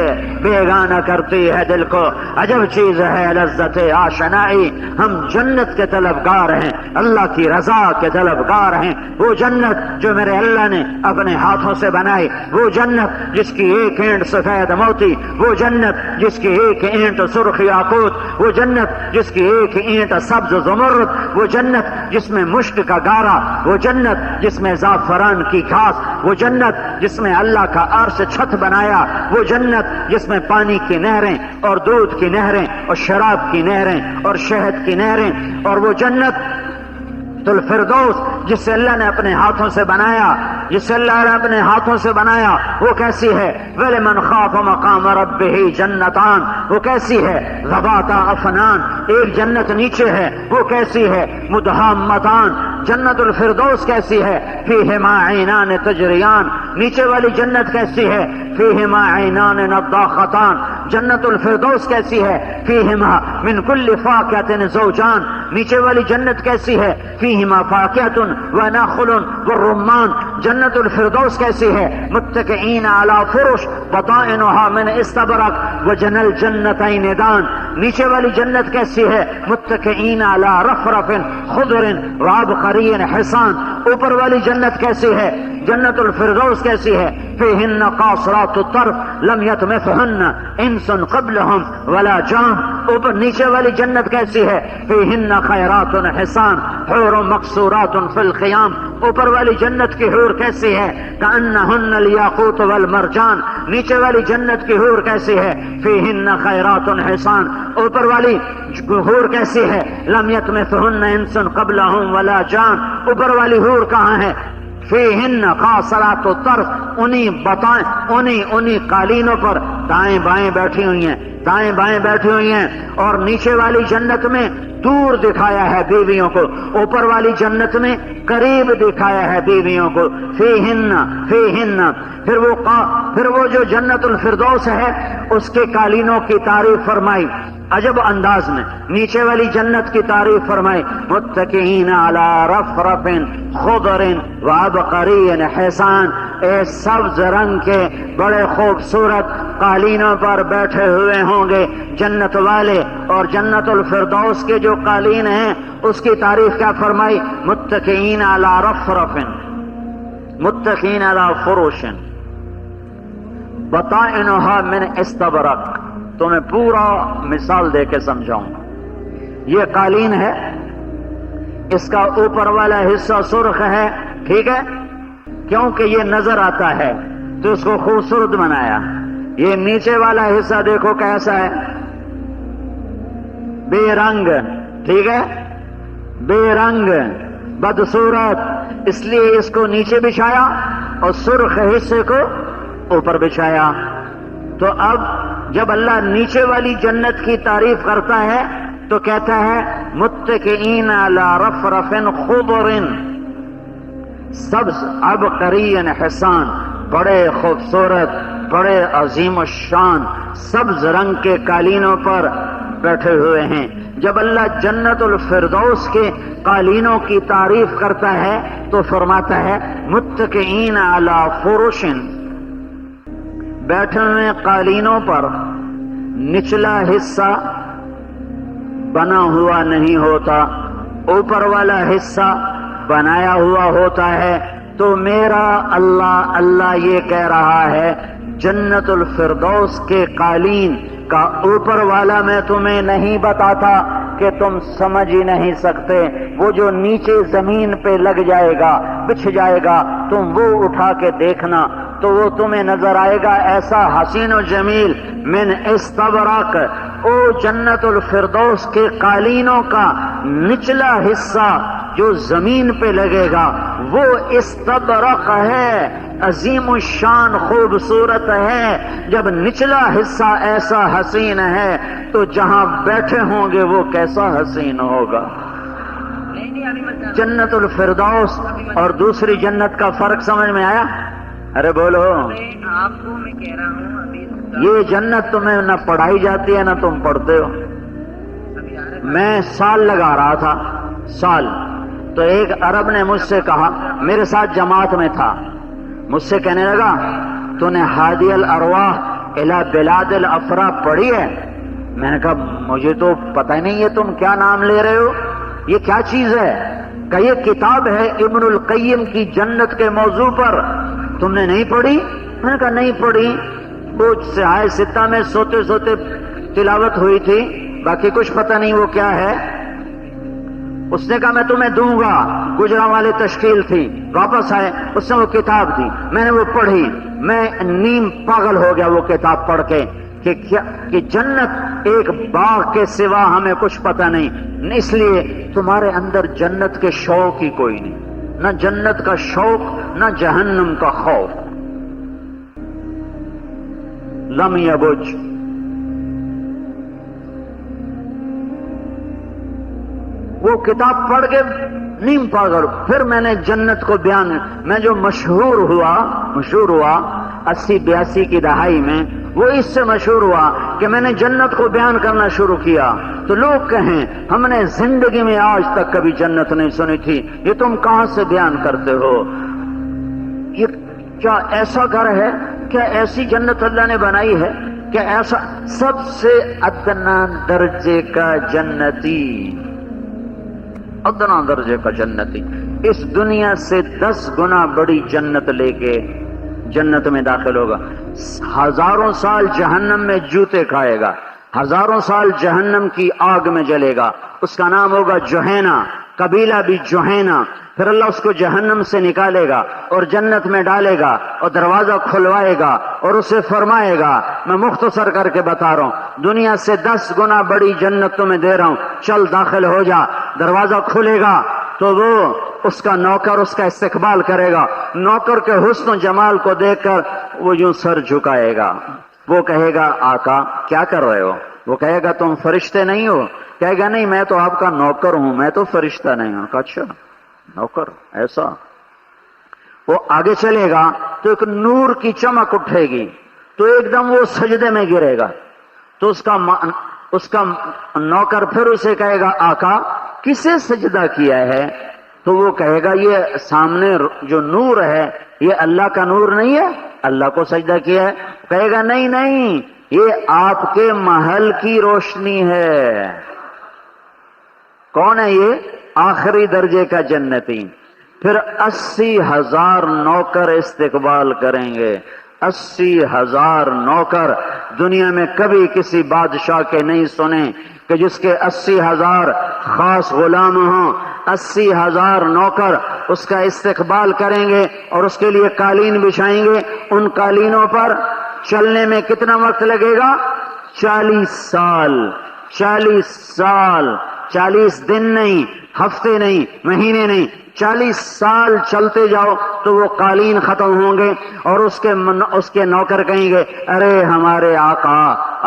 بیگانہ کرتی ہے دل کو، عجب چیز ہے لذت آشنائی۔ ہم جنت کے طلبگار ہیں، اللہ کی رضا کے طلبگار ہیں۔ وہ جنت جو میرے اللہ نے اپنے ہاتھوں سے بنائی، وہ جنت جس کی ایک اینٹ سفید موتی، وہ جنت جس کی ایک اینٹ سرخ یاقوت، وہ جنت جس کی ایک اینٹ سبز زمرد، وہ جنت جس میں مشک کا گارا، وہ جنت جس میں زعفران کی گھاس، وہ جنت جس میں اللہ کا عرش چھت بنایا، وہ جنت جس میں پانی کی نہریں اور دودھ کی نہریں اور شراب کی نہریں اور شہد کی نہریں، اور وہ جنت الفردوس جسے اللہ نے اپنے ہاتھوں سے بنایا، جسے اللہ نے اپنے ہاتھوں سے بنایا وہ کیسی ہے؟ وَلِمَنْ خَافَ مَقَامَ رَبِّهِ جَنَّتَانِ، وہ کیسی ہے؟ ذَوَاتَا أَفْنَانٍ، ایک جنت نیچے ہے وہ کیسی ہے؟ مُدْحَامَّتَانِ، جنت الفردوس کیسی ہے؟ فِيهِمَا عَيْنَانِ تَجْرِيَانِ، نیچے والی جنت کیسی ہے؟ فِيهِمَا عَيْنَانِ نَضَّاخَتَانِ، جنت الفردوس کیسی ہے؟ فِيهِمَا مِنْ كُلِّ فَاكِهَةٍ زَوْجَانِ، نیچے والی جنت کیسی ہے؟ فِيهِمَا فَاكِهَةٌ وَنَخْلٌ وَالرُّمَّانُ، جنت الفردوس کیسی ہے؟ متکئین علی فرش بطائنها من استبرق وجنى الجنتین دان، نیچے والی جنت کیسی ہے؟ متکئین علی رفرف خضر وعبقری حسان، اوپر والی جنت کیسی ہے؟ جنت الفردوس کیسی ہے؟ فیہن قاصرات الطرف لم یطمثہن انس قبلہم ولا جان، اوپر نیچے والی جنت کیسی ہے؟ فیہن خیرات حسان حور مقصورات فی الخیام، اوپر والی جنت کی حور کیسی ہے؟ کأنہن الیاقوت والمرجان، نیچے والی جنت کی حور کیسی ہے؟ فیہن خیرات حسان، اوپر والی حور کیسی ہے؟ لم یطمثہن انس قبلہم ولا جان، اوپر والی حور کہاں ہے؟ فیہن قاصرات الطرف، انہی قالینوں پر دائیں بائیں بیٹھی ہوئی ہیں، دائیں بائیں بیٹھی ہوئی ہیں، اور نیچے والی جنت میں دور دکھایا ہے بیویوں کو، اوپر والی جنت میں قریب دکھایا ہے بیویوں کو۔ فیہن پھر وہ جو جنت الفردوس ہے اس کے قالینوں کی تعریف فرمائی عجب انداز میں، نیچے والی جنت کی تعریف فرمائی، متکئین علی رفرف خضر وعبقری حسان، اے سبز رنگ کے بڑے خوبصورت قالینوں پر بیٹھے ہوئے ہوں گے جنت والے۔ اور جنت الفردوس کے جو قالین ہیں اس کی تعریف کیا فرمائی؟ متکئین علی رفرف متکئین علی فروش بطائنها من استبرق، تو میں پورا مثال دے کے سمجھاؤں گا۔ یہ قالین ہے، اس کا اوپر والا حصہ سرخ ہے، ٹھیک ہے، کیونکہ یہ نظر آتا ہے تو اس کو خوبصورت بنایا۔ یہ نیچے والا حصہ دیکھو کیسا ہے، بے رنگ، ٹھیک ہے، بے رنگ بدصورت، اس لیے اس کو نیچے بچھایا اور سرخ حصے کو اوپر بچھایا۔ تو اب جب اللہ نیچے والی جنت کی تعریف کرتا ہے تو کہتا ہے متکئین علی رفرف خضر، سبز عبقری حسان، بڑے خوبصورت، بڑے عظیم الشان سبز رنگ کے قالینوں پر بیٹھے ہوئے ہیں۔ جب اللہ جنت الفردوس کے قالینوں کی تعریف کرتا ہے تو فرماتا ہے متکئین علی فرش، بیٹھے ہوئے قالینوں پر نچلا حصہ بنا ہوا نہیں ہوتا، اوپر والا حصہ بنایا ہوا ہوتا ہے۔ تو میرا اللہ یہ کہہ رہا ہے جنت الفردوس کے قالین کا اوپر والا میں تمہیں نہیں بتاتا کہ تم سمجھ ہی نہیں سکتے، وہ جو نیچے زمین پہ لگ جائے گا، بچھ جائے گا، تم وہ اٹھا کے دیکھنا تو وہ تمہیں نظر آئے گا ایسا حسین و جمیل من استبرق۔ او جنت الفردوس کے قالینوں کا نچلا حصہ جو زمین پہ لگے گا وہ استبرق ہے، عظیم الشان خوبصورت ہے۔ جب نچلا حصہ ایسا حسین ہے تو جہاں بیٹھے ہوں گے وہ کیسا حسین ہوگا۔ جنت الفردوس اور دوسری جنت کا فرق سمجھ میں آیا؟ ارے بولو، آپ کو میں کہہ رہا ہوں ابھی یہ جنت تمہیں نہ پڑھائی جاتی ہے نہ تم پڑھتے ہو۔ میں سال لگا رہا تھا، سال، تو ایک عرب نے مجھ سے کہا، میرے ساتھ جماعت میں تھا، مجھ سے کہنے لگا تو نے ہادی الارواح الی بلاد الافراح پڑھی ہے؟ میں نے کہا مجھے تو پتہ ہی نہیں ہے تم کیا نام لے رہے ہو، یہ کیا چیز ہے؟ کہ یہ کتاب ہے ابن القیم کی جنت کے موضوع پر، تم نے نہیں پڑھی؟ میں نے کہا نہیں پڑھی، کچھ سہائے ستہ میں سوتے سوتے تلاوت ہوئی تھی، باقی کچھ پتہ نہیں وہ کیا ہے۔ اس نے کہا میں تمہیں دوں گا، گجران والے تشکیل تھی، واپس آئے، اس نے وہ کتاب دی، میں نے وہ پڑھی، میں نیم پاگل ہو گیا وہ کتاب پڑھ کے کہ جنت ایک باغ کے سوا ہمیں کچھ پتہ نہیں، اس لیے تمہارے اندر جنت کے شوق ہی کوئی نہیں۔ نہ جنت کا شوق نہ جہنم کا خوف. لم یبج. وہ کتاب پڑھ کے نیم پاگل. پھر میں نے جنت کو بیان، میں جو مشہور ہوا 80-82 کی دہائی میں، وہ اس سے مشہور ہوا کہ میں نے جنت کو بیان کرنا شروع کیا تو لوگ کہیں ہم نے زندگی میں آج تک کبھی جنت نہیں سنی تھی، یہ تم کہاں سے بیان کرتے ہو؟ یہ کیا ایسا گھر ہے؟ کیا ایسی جنت اللہ نے بنائی ہے؟ کیا ایسا سب سے ادنا درجے کا جنتی، ادنا درجے کا جنتی اس دنیا سے 10 گنا بڑی جنت لے کے جنت میں داخل ہوگا. 1000 سال جہنم میں جوتے کھائے گا، 1000 سال جہنم کی آگ میں جلے گا. اس کا نام ہوگا جوہینا، قبیلہ بھی جوہینا. پھر اللہ اس کو جہنم سے نکالے گا اور جنت میں ڈالے گا اور دروازہ کھلوائے گا اور اسے فرمائے گا، میں مختصر کر کے بتا رہا ہوں، دنیا سے 10 گنا بڑی جنت تمہیں دے رہا ہوں، چل داخل ہو جا. دروازہ کھلے گا تو وہ اس کا نوکر اس کا استقبال کرے گا. نوکر کے حسن و جمال کو دیکھ کر وہ یوں سر جھکائے گا. وہ کہے گا آقا کیا کر رہے ہو؟ وہ کہے گا تم فرشتے نہیں ہو؟ کہے گا نہیں میں تو آپ کا نوکر ہوں، میں تو فرشتہ نہیں ہوں. اچھا نوکر ایسا؟ وہ آگے چلے گا تو ایک نور کی چمک اٹھے گی تو ایک دم وہ سجدے میں گرے گا. تو اس کا نوکر پھر اسے کہے گا آقا کسے سجدہ کیا ہے؟ تو وہ کہے گا یہ سامنے جو نور ہے یہ اللہ کا نور نہیں ہے، اللہ کو سجدہ کیا ہے. کہے گا نہیں نہیں، یہ آپ کے محل کی روشنی ہے. کون ہے یہ؟ آخری درجے کا جنتی. پھر 80,000 نوکر استقبال کریں گے. 80,000 نوکر دنیا میں کبھی کسی بادشاہ کے نہیں سنے کہ جس کے 80,000 خاص غلام ہوں. 80,000 نوکر اس کا استقبال کریں گے اور اس کے لیے قالین بچھائیں گے. ان قالینوں پر چلنے میں کتنا وقت لگے گا؟ 40 سال. 40 سال، 40 دن نہیں، ہفتے نہیں، مہینے نہیں، 40 سال چلتے جاؤ تو وہ قالین ختم ہوں گے اور اس کے نوکر کہیں گے ارے ہمارے آقا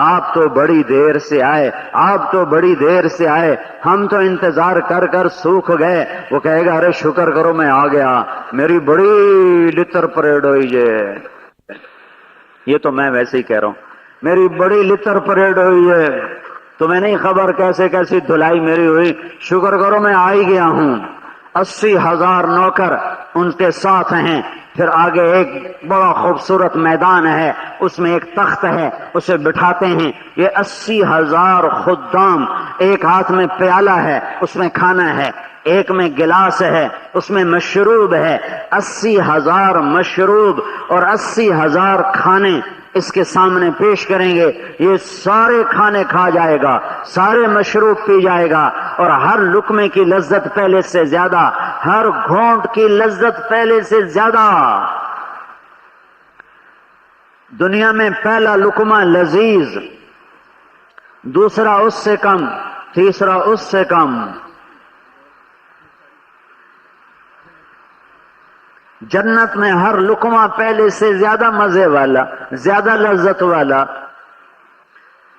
آپ تو بڑی دیر سے آئے، آپ تو بڑی دیر سے آئے، ہم تو انتظار کر کر سوکھ گئے. وہ کہے گا ارے شکر کرو میں آ گیا، میری بڑی لتر پریڈ ہوئی ہے. یہ تو میں ویسے ہی کہہ رہا ہوں، میری بڑی لتر پریڈ ہوئی ہے، تمہیں نہیں خبر کیسے کیسی دھلائی میری ہوئی، شکر کرو میں آ ہی گیا ہوں. 80,000 نوکر ان کے ساتھ ہیں. پھر آگے ایک بڑا خوبصورت میدان ہے، اس میں ایک تخت ہے، اسے بٹھاتے ہیں. یہ 80,000 خدام، ایک ہاتھ میں پیالہ ہے اس میں کھانا ہے، ایک میں گلاس ہے اس میں مشروب ہے. 80,000 مشروب اور 80,000 کھانے اس کے سامنے پیش کریں گے. یہ سارے کھانے کھا جائے گا، سارے مشروب پی جائے گا اور ہر لقمے کی لذت پہلے سے زیادہ، ہر گھونٹ کی لذت پہلے سے زیادہ. دنیا میں پہلا لقمہ لذیذ، دوسرا اس سے کم، تیسرا اس سے کم. جنت میں ہر لقمہ پہلے سے زیادہ مزے والا، زیادہ لذت والا.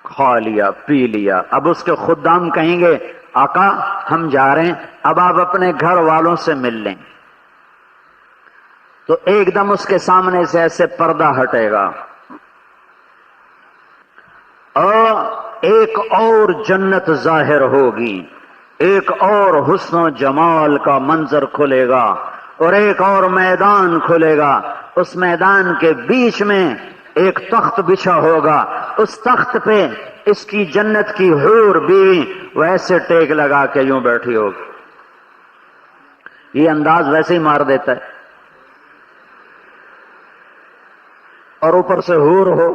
کھا لیا پی لیا. اب اس کے خدام کہیں گے آقا ہم جا رہے ہیں، اب آپ اپنے گھر والوں سے مل لیں. تو ایک دم اس کے سامنے سے ایسے پردہ ہٹے گا اور ایک اور جنت ظاہر ہوگی، ایک اور حسن و جمال کا منظر کھلے گا اور ایک اور میدان کھلے گا. اس میدان کے بیچ میں ایک تخت بچھا ہوگا، اس تخت پہ اس کی جنت کی حور بیوی ویسے ٹیک لگا کے یوں بیٹھی ہوگی. یہ انداز ویسے ہی مار دیتا ہے. اور اوپر سے حور ہو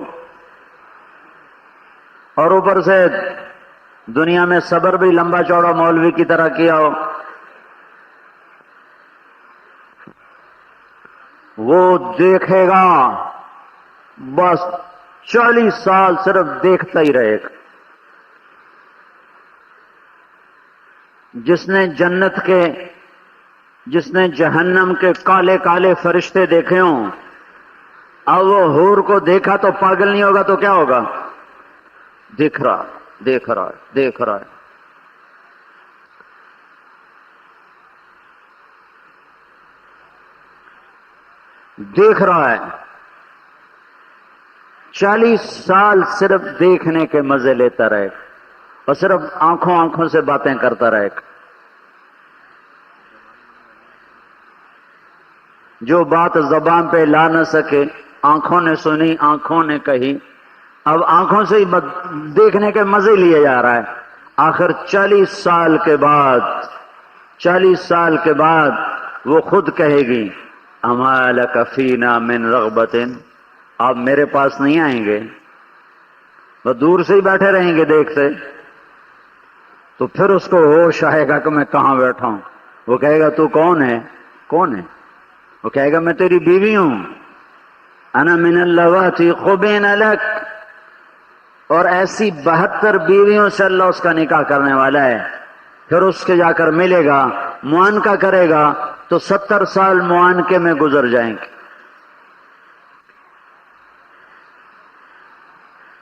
اور اوپر سے دنیا میں صبر بھی لمبا چوڑا مولوی کی طرح کیا ہو. وہ دیکھے گا بس 40 سال صرف دیکھتا ہی رہے گا. جس نے جنت کے جس نے جہنم کے کالے کالے فرشتے دیکھے ہوں، اب وہ حور کو دیکھا تو پاگل نہیں ہوگا تو کیا ہوگا؟ دیکھ رہا دیکھ رہا دیکھ رہا ہے۔ دیکھ رہا ہے 40 سال صرف دیکھنے کے مزے لیتا رہے اور صرف آنکھوں سے باتیں کرتا رہے۔ جو بات زبان پہ لا نہ سکے، آنکھوں نے سنی، آنکھوں نے کہی، اب آنکھوں سے ہی دیکھنے کے مزے لیے جا رہا ہے۔ آخر 40 سال کے بعد وہ خود کہے گی اما لک فینا من رغبت، آپ میرے پاس نہیں آئیں گے؟ وہ دور سے ہی بیٹھے رہیں گے دیکھتے، تو پھر اس کو ہوش آئے گا کہ میں کہاں بیٹھا ہوں۔ وہ کہے گا تو کون ہے؟ کون ہے؟ وہ کہے گا میں تیری بیوی ہوں، انا من اللواتی خبین لک، اور ایسی 72 بیویوں سے اللہ اس کا نکاح کرنے والا ہے۔ پھر اس کے جا کر ملے گا، معانقہ کرے گا تو 70 سال معانقے میں گزر جائیں گے۔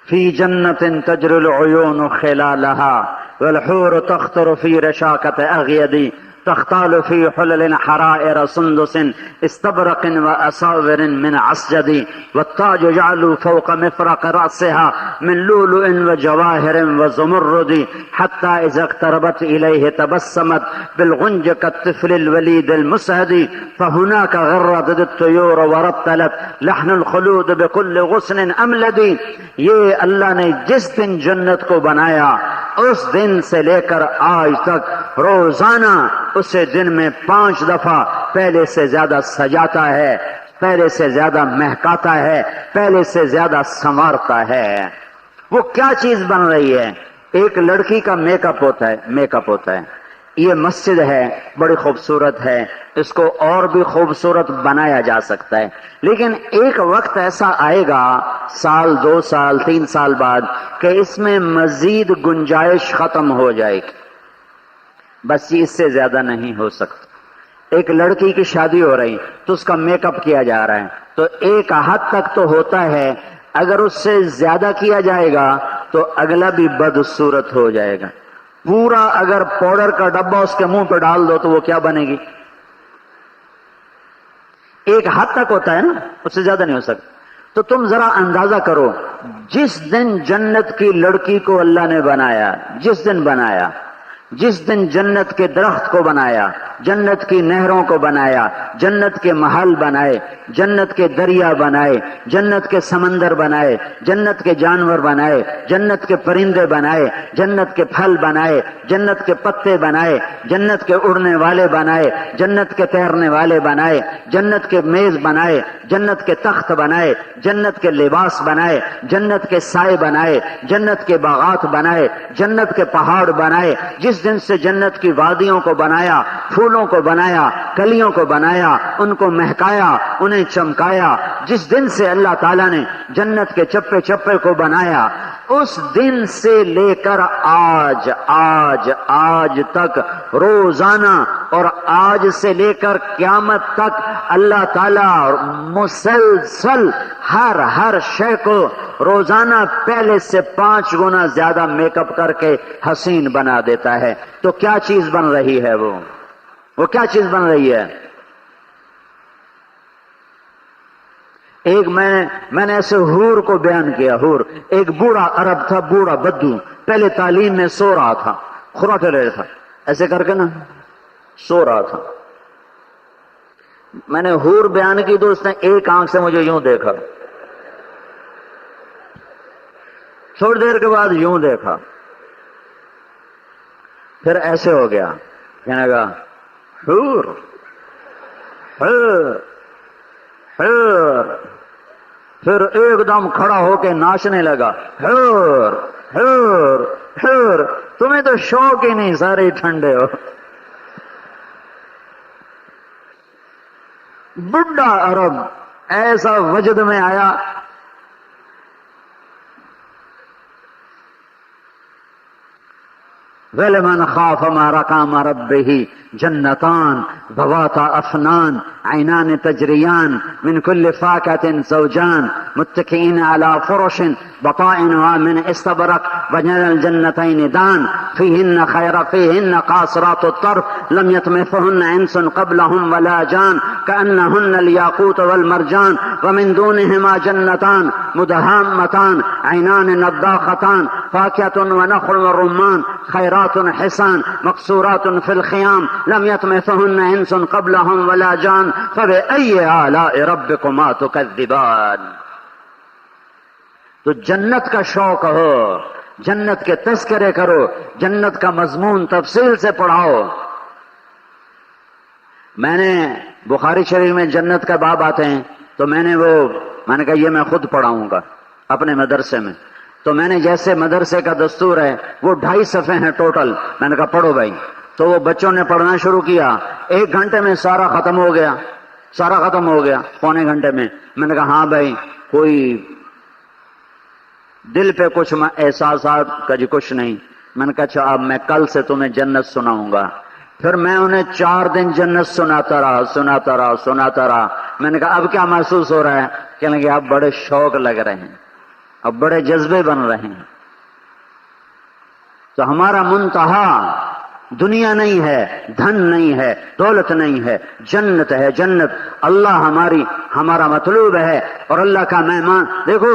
فی جنت تجری العیون خلالها والحور تخطر فی رشاکت اغیدی تختال فی حلل حرائر سندس استبرق واساور من عسجد والتاج يعلو فوق مفرق رأسها من لؤلؤ وجواهر وزمرد حتى إذا اقتربت إليه تبسمت بالغنج كالطفل الوليد المسهد فهناك غردت الطيور ورتلت لحن الخلود بكل غصن أملد۔ یہ اللہ نے جس دن جنت کو بنایا اس دن سے لے کر آج تک روزانہ اسے دن میں 5 دفعہ پہلے سے زیادہ سجاتا ہے، پہلے سے زیادہ مہکاتا ہے، پہلے سے زیادہ سنوارتا ہے۔ وہ کیا چیز بن رہی ہے؟ ایک لڑکی کا میک اپ ہوتا ہے۔ یہ مسجد ہے، بڑی خوبصورت ہے، اس کو اور بھی خوبصورت بنایا جا سکتا ہے، لیکن ایک وقت ایسا آئے گا، 1 2 سال 3 سال بعد، کہ اس میں مزید گنجائش ختم ہو جائے گی، بس یہ اس سے زیادہ نہیں ہو سکتا۔ ایک لڑکی کی شادی ہو رہی تو اس کا میک اپ کیا جا رہا ہے، تو ایک حد تک تو ہوتا ہے، اگر اس سے زیادہ کیا جائے گا تو اگلا بھی بدصورت ہو جائے گا۔ پورا اگر پاؤڈر کا ڈبہ اس کے منہ پہ ڈال دو تو وہ کیا بنے گی؟ ایک حد تک ہوتا ہے نا، اس سے زیادہ نہیں ہو سکتا۔ تو تم ذرا اندازہ کرو، جس دن جنت کی لڑکی کو اللہ نے بنایا، جس دن جنت کے درخت کو بنایا، جنت کی نہروں کو بنایا، جنت کے محل بنائے، جنت کے دریا بنائے، جنت کے سمندر بنائے، جنت کے جانور بنائے، جنت کے پرندے بنائے، جنت کے پھل بنائے، جنت کے پتے بنائے، جنت کے اڑنے والے بنائے، جنت کے تیرنے والے بنائے، جنت کے میز بنائے، جنت کے تخت بنائے، جنت کے لباس بنائے، جنت کے سائے بنائے، جنت کے باغات بنائے، جنت کے پہاڑ بنائے، جس دن سے جنت کی وادیوں کو بنایا، پھولوں کو بنایا، کلیوں کو بنایا، ان کو مہکایا، انہیں چمکایا، جس دن سے اللہ تعالیٰ نے جنت کے چپے چپے کو بنایا، اس دن سے لے کر آج تک روزانہ اور آج سے لے کر قیامت تک اللہ تعالیٰ مسلسل ہر شے کو روزانہ پہلے سے 5 گنا زیادہ میک اپ کر کے حسین بنا دیتا ہے۔ تو کیا چیز بن رہی ہے؟ وہ کیا چیز بن رہی ہے؟ ایک میں نے ایسے حور کو بیان کیا، حور ایک بوڑھا عرب تھا، بوڑھا بدو، پہلے تعلیم میں سو رہا تھا، خراٹے رہا تھا، ایسے کر کے نا سو رہا تھا۔ میں نے حور بیان کی تو اس نے ایک آنکھ سے مجھے یوں دیکھا، تھوڑی دیر کے بعد یوں دیکھا، پھر ایسے ہو گیا، کہنے لگا حور حور حور، پھر ایک دم کھڑا ہو کے ناچنے لگا، حور حور حور۔ تمہیں تو شوق ہی نہیں، سارے ٹھنڈے ہو۔ بڈھا عرب ایسا وجد میں آیا، ولمن خاف مقام ربه جنتان ذواتا أفنان عينان تجريان من كل فاكهة زوجان متكئين على فرش بطائنها من استبرق وجنى الجنتين دان فيهن قاصرات الطرف لم يطمثهن انس قبلهم ولا جان كأنهن الياقوت والمرجان ومن دونهما جنتان مدهامتان عينان نضاختان فاكهة ونخل والرمان خيرات حسان مقصورات في الخيام لم يطمثهن انس قبلهم ولا جان فبأي آلاء ربكما تكذبان. تو جنت کا شوق ہو، جنت کے تذکرے کرو، جنت کا مضمون تفصیل سے پڑھاؤ. میں نے بخاری شریف میں جنت کا باب آتے ہیں تو میں نے کہا یہ میں خود پڑھاؤں گا اپنے مدرسے میں. تو میں نے جیسے مدرسے کا دستور ہے وہ 2.5 صفحے ہیں ٹوٹل، میں نے کہا پڑھو بھائی. تو وہ بچوں نے پڑھنا شروع کیا، 1 گھنٹے میں سارا ختم ہو گیا، پونے گھنٹے میں. میں نے کہا ہاں بھائی کوئی دل پہ کچھ احساسات کا جی کچھ نہیں. میں نے کہا اچھا اب میں کل سے تمہیں جنت سناؤں گا. پھر میں انہیں 4 دن جنت سناتا رہا. میں نے کہا اب کیا محسوس ہو رہا ہے؟ کہنے کہ اب بڑے شوق لگ رہے ہیں، اب بڑے جذبے بن رہے ہیں. تو ہمارا منتہا دنیا نہیں ہے، دھن نہیں ہے، دولت نہیں ہے، جنت ہے. جنت اللہ ہمارا مطلوب ہے اور اللہ کا مہمان. دیکھو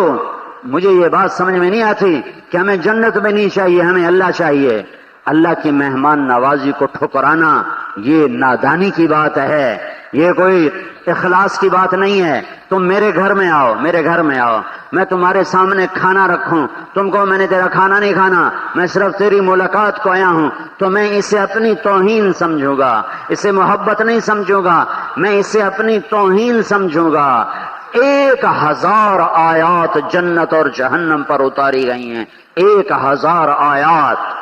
مجھے یہ بات سمجھ میں نہیں آتی کہ ہمیں جنت میں نہیں چاہیے، ہمیں اللہ چاہیے. اللہ کی مہمان نوازی کو ٹھکرانا یہ نادانی کی بات ہے، یہ کوئی اخلاص کی بات نہیں ہے. تم میرے گھر میں آؤ، میں تمہارے سامنے کھانا رکھوں، تم کو میں نے تیرا کھانا نہیں کھانا، میں صرف تیری ملاقات کو آیا ہوں، تو میں اسے اپنی توہین سمجھوں گا، اسے محبت نہیں سمجھوں گا، میں اسے اپنی توہین سمجھوں گا. 1000 آیات جنت اور جہنم پر اتاری گئی ہیں، 1000 آیات.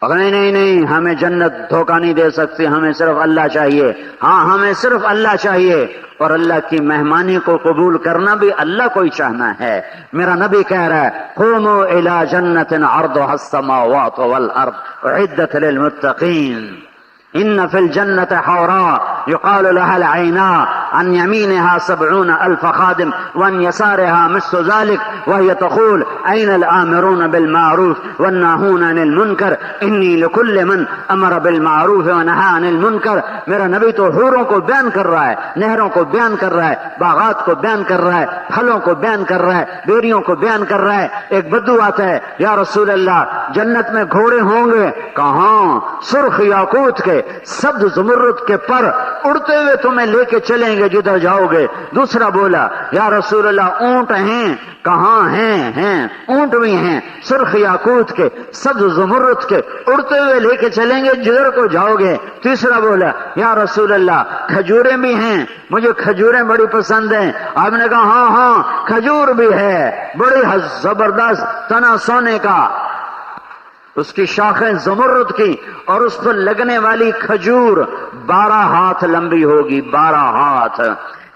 نہیں ہمیں جنت دھوکہ نہیں دے سکتی، ہمیں صرف اللہ چاہیے. ہاں ہمیں صرف اللہ چاہیے، اور اللہ کی مہمانی کو قبول کرنا بھی اللہ کو ہی چاہنا ہے. میرا نبی کہہ رہا ہے قوموا الی جنت عرضها السماوات والارض اعدت للمتقین. ان فی الجنت حوراء يقال لها العیناء عن يمینها 70,000 خادم وعن يسارها مثل ذلك وهي تقول أين الآمرون بالمعروف والناهون عن المنکر انی لكل من امر بالمعروف ونهى عن المنکر. میرا نبی تو حوروں کو بیان کر رہا ہے، نہروں کو بیان کر رہا ہے، باغات کو بیان کر رہا ہے، پھلوں کو بیان کر رہا ہے، بیریوں کو بیان کر رہا ہے. ایک بدو آتا ہے یا رسول اللہ جنت میں گھوڑے ہوں گے؟ کہاں؟ سرخ یاقوت کے، سبز زمرد کے پر اڑتے ہوئے تمہیں لے کے چلیں گے جدھر جاؤ گے. دوسرا بولا یا رسول اللہ اونٹ ہیں؟ کہاں ہیں اونٹ بھی ہیں، سرخ یاقوت کے، سبز زمرد کے، اڑتے ہوئے لے کے چلیں گے جدھر کو جاؤ گے. تیسرا بولا یا رسول اللہ کھجوریں بھی ہیں، مجھے کھجوریں بڑی پسند ہیں. آپ نے کہا ہاں کھجور بھی ہے، بڑی زبردست، تنا سونے کا، اس کی شاخیں زمرد کی، اور اس پر لگنے والی کھجور 12 ہاتھ لمبی ہوگی، 12 ہاتھ.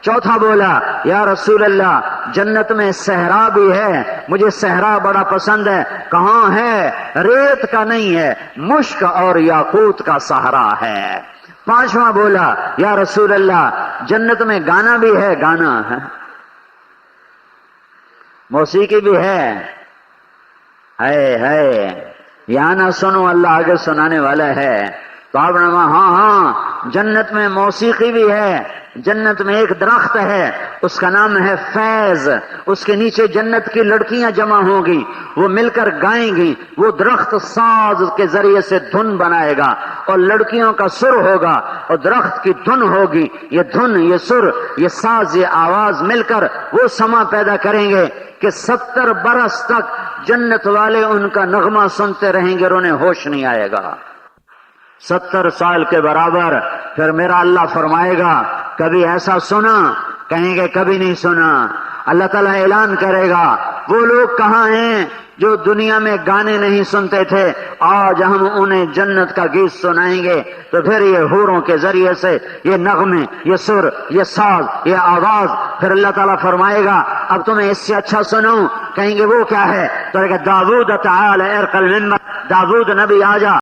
چوتھا بولا یا رسول اللہ جنت میں صحرا بھی ہے، مجھے صحرا بڑا پسند ہے. کہاں ہے؟ ریت کا نہیں ہے، مشک اور یاقوت کا صحرا ہے. پانچواں بولا یا رسول اللہ جنت میں گانا بھی ہے؟ گانا ہے، موسیقی بھی ہے یہاں نہ سنو، اللہ آگے سنانے والا ہے. تو آپ نے کہا ہاں جنت میں موسیقی بھی ہے. جنت میں ایک درخت ہے، اس کا نام ہے فیض. اس کے نیچے جنت کی لڑکیاں جمع ہوں گی، وہ مل کر گائیں گی. وہ درخت ساز کے ذریعے سے دھن بنائے گا، اور لڑکیوں کا سر ہوگا اور درخت کی دھن ہوگی. یہ دھن، یہ سر، یہ ساز، یہ آواز مل کر وہ سما پیدا کریں گے کہ 70 برس تک جنت والے ان کا نغمہ سنتے رہیں گے اور انہیں ہوش نہیں آئے گا. 70 سال کے برابر. پھر میرا اللہ فرمائے گا کبھی ایسا سنا؟ کہیں گے کبھی نہیں سنا. اللہ تعالیٰ اعلان کرے گا وہ لوگ کہاں ہیں جو دنیا میں گانے نہیں سنتے تھے؟ آج ہم انہیں جنت کا گیت سنائیں گے۔ تو پھر یہ حوروں کے ذریعے سے یہ نغمے، یہ سر، یہ ساز، یہ آواز، پھر اللہ تعالیٰ فرمائے گا اب تمہیں اس سے اچھا سنوں۔ کہیں گے وہ کیا ہے؟ تو داؤد تعالی ارقل ممبر، داؤد نبی آ جا،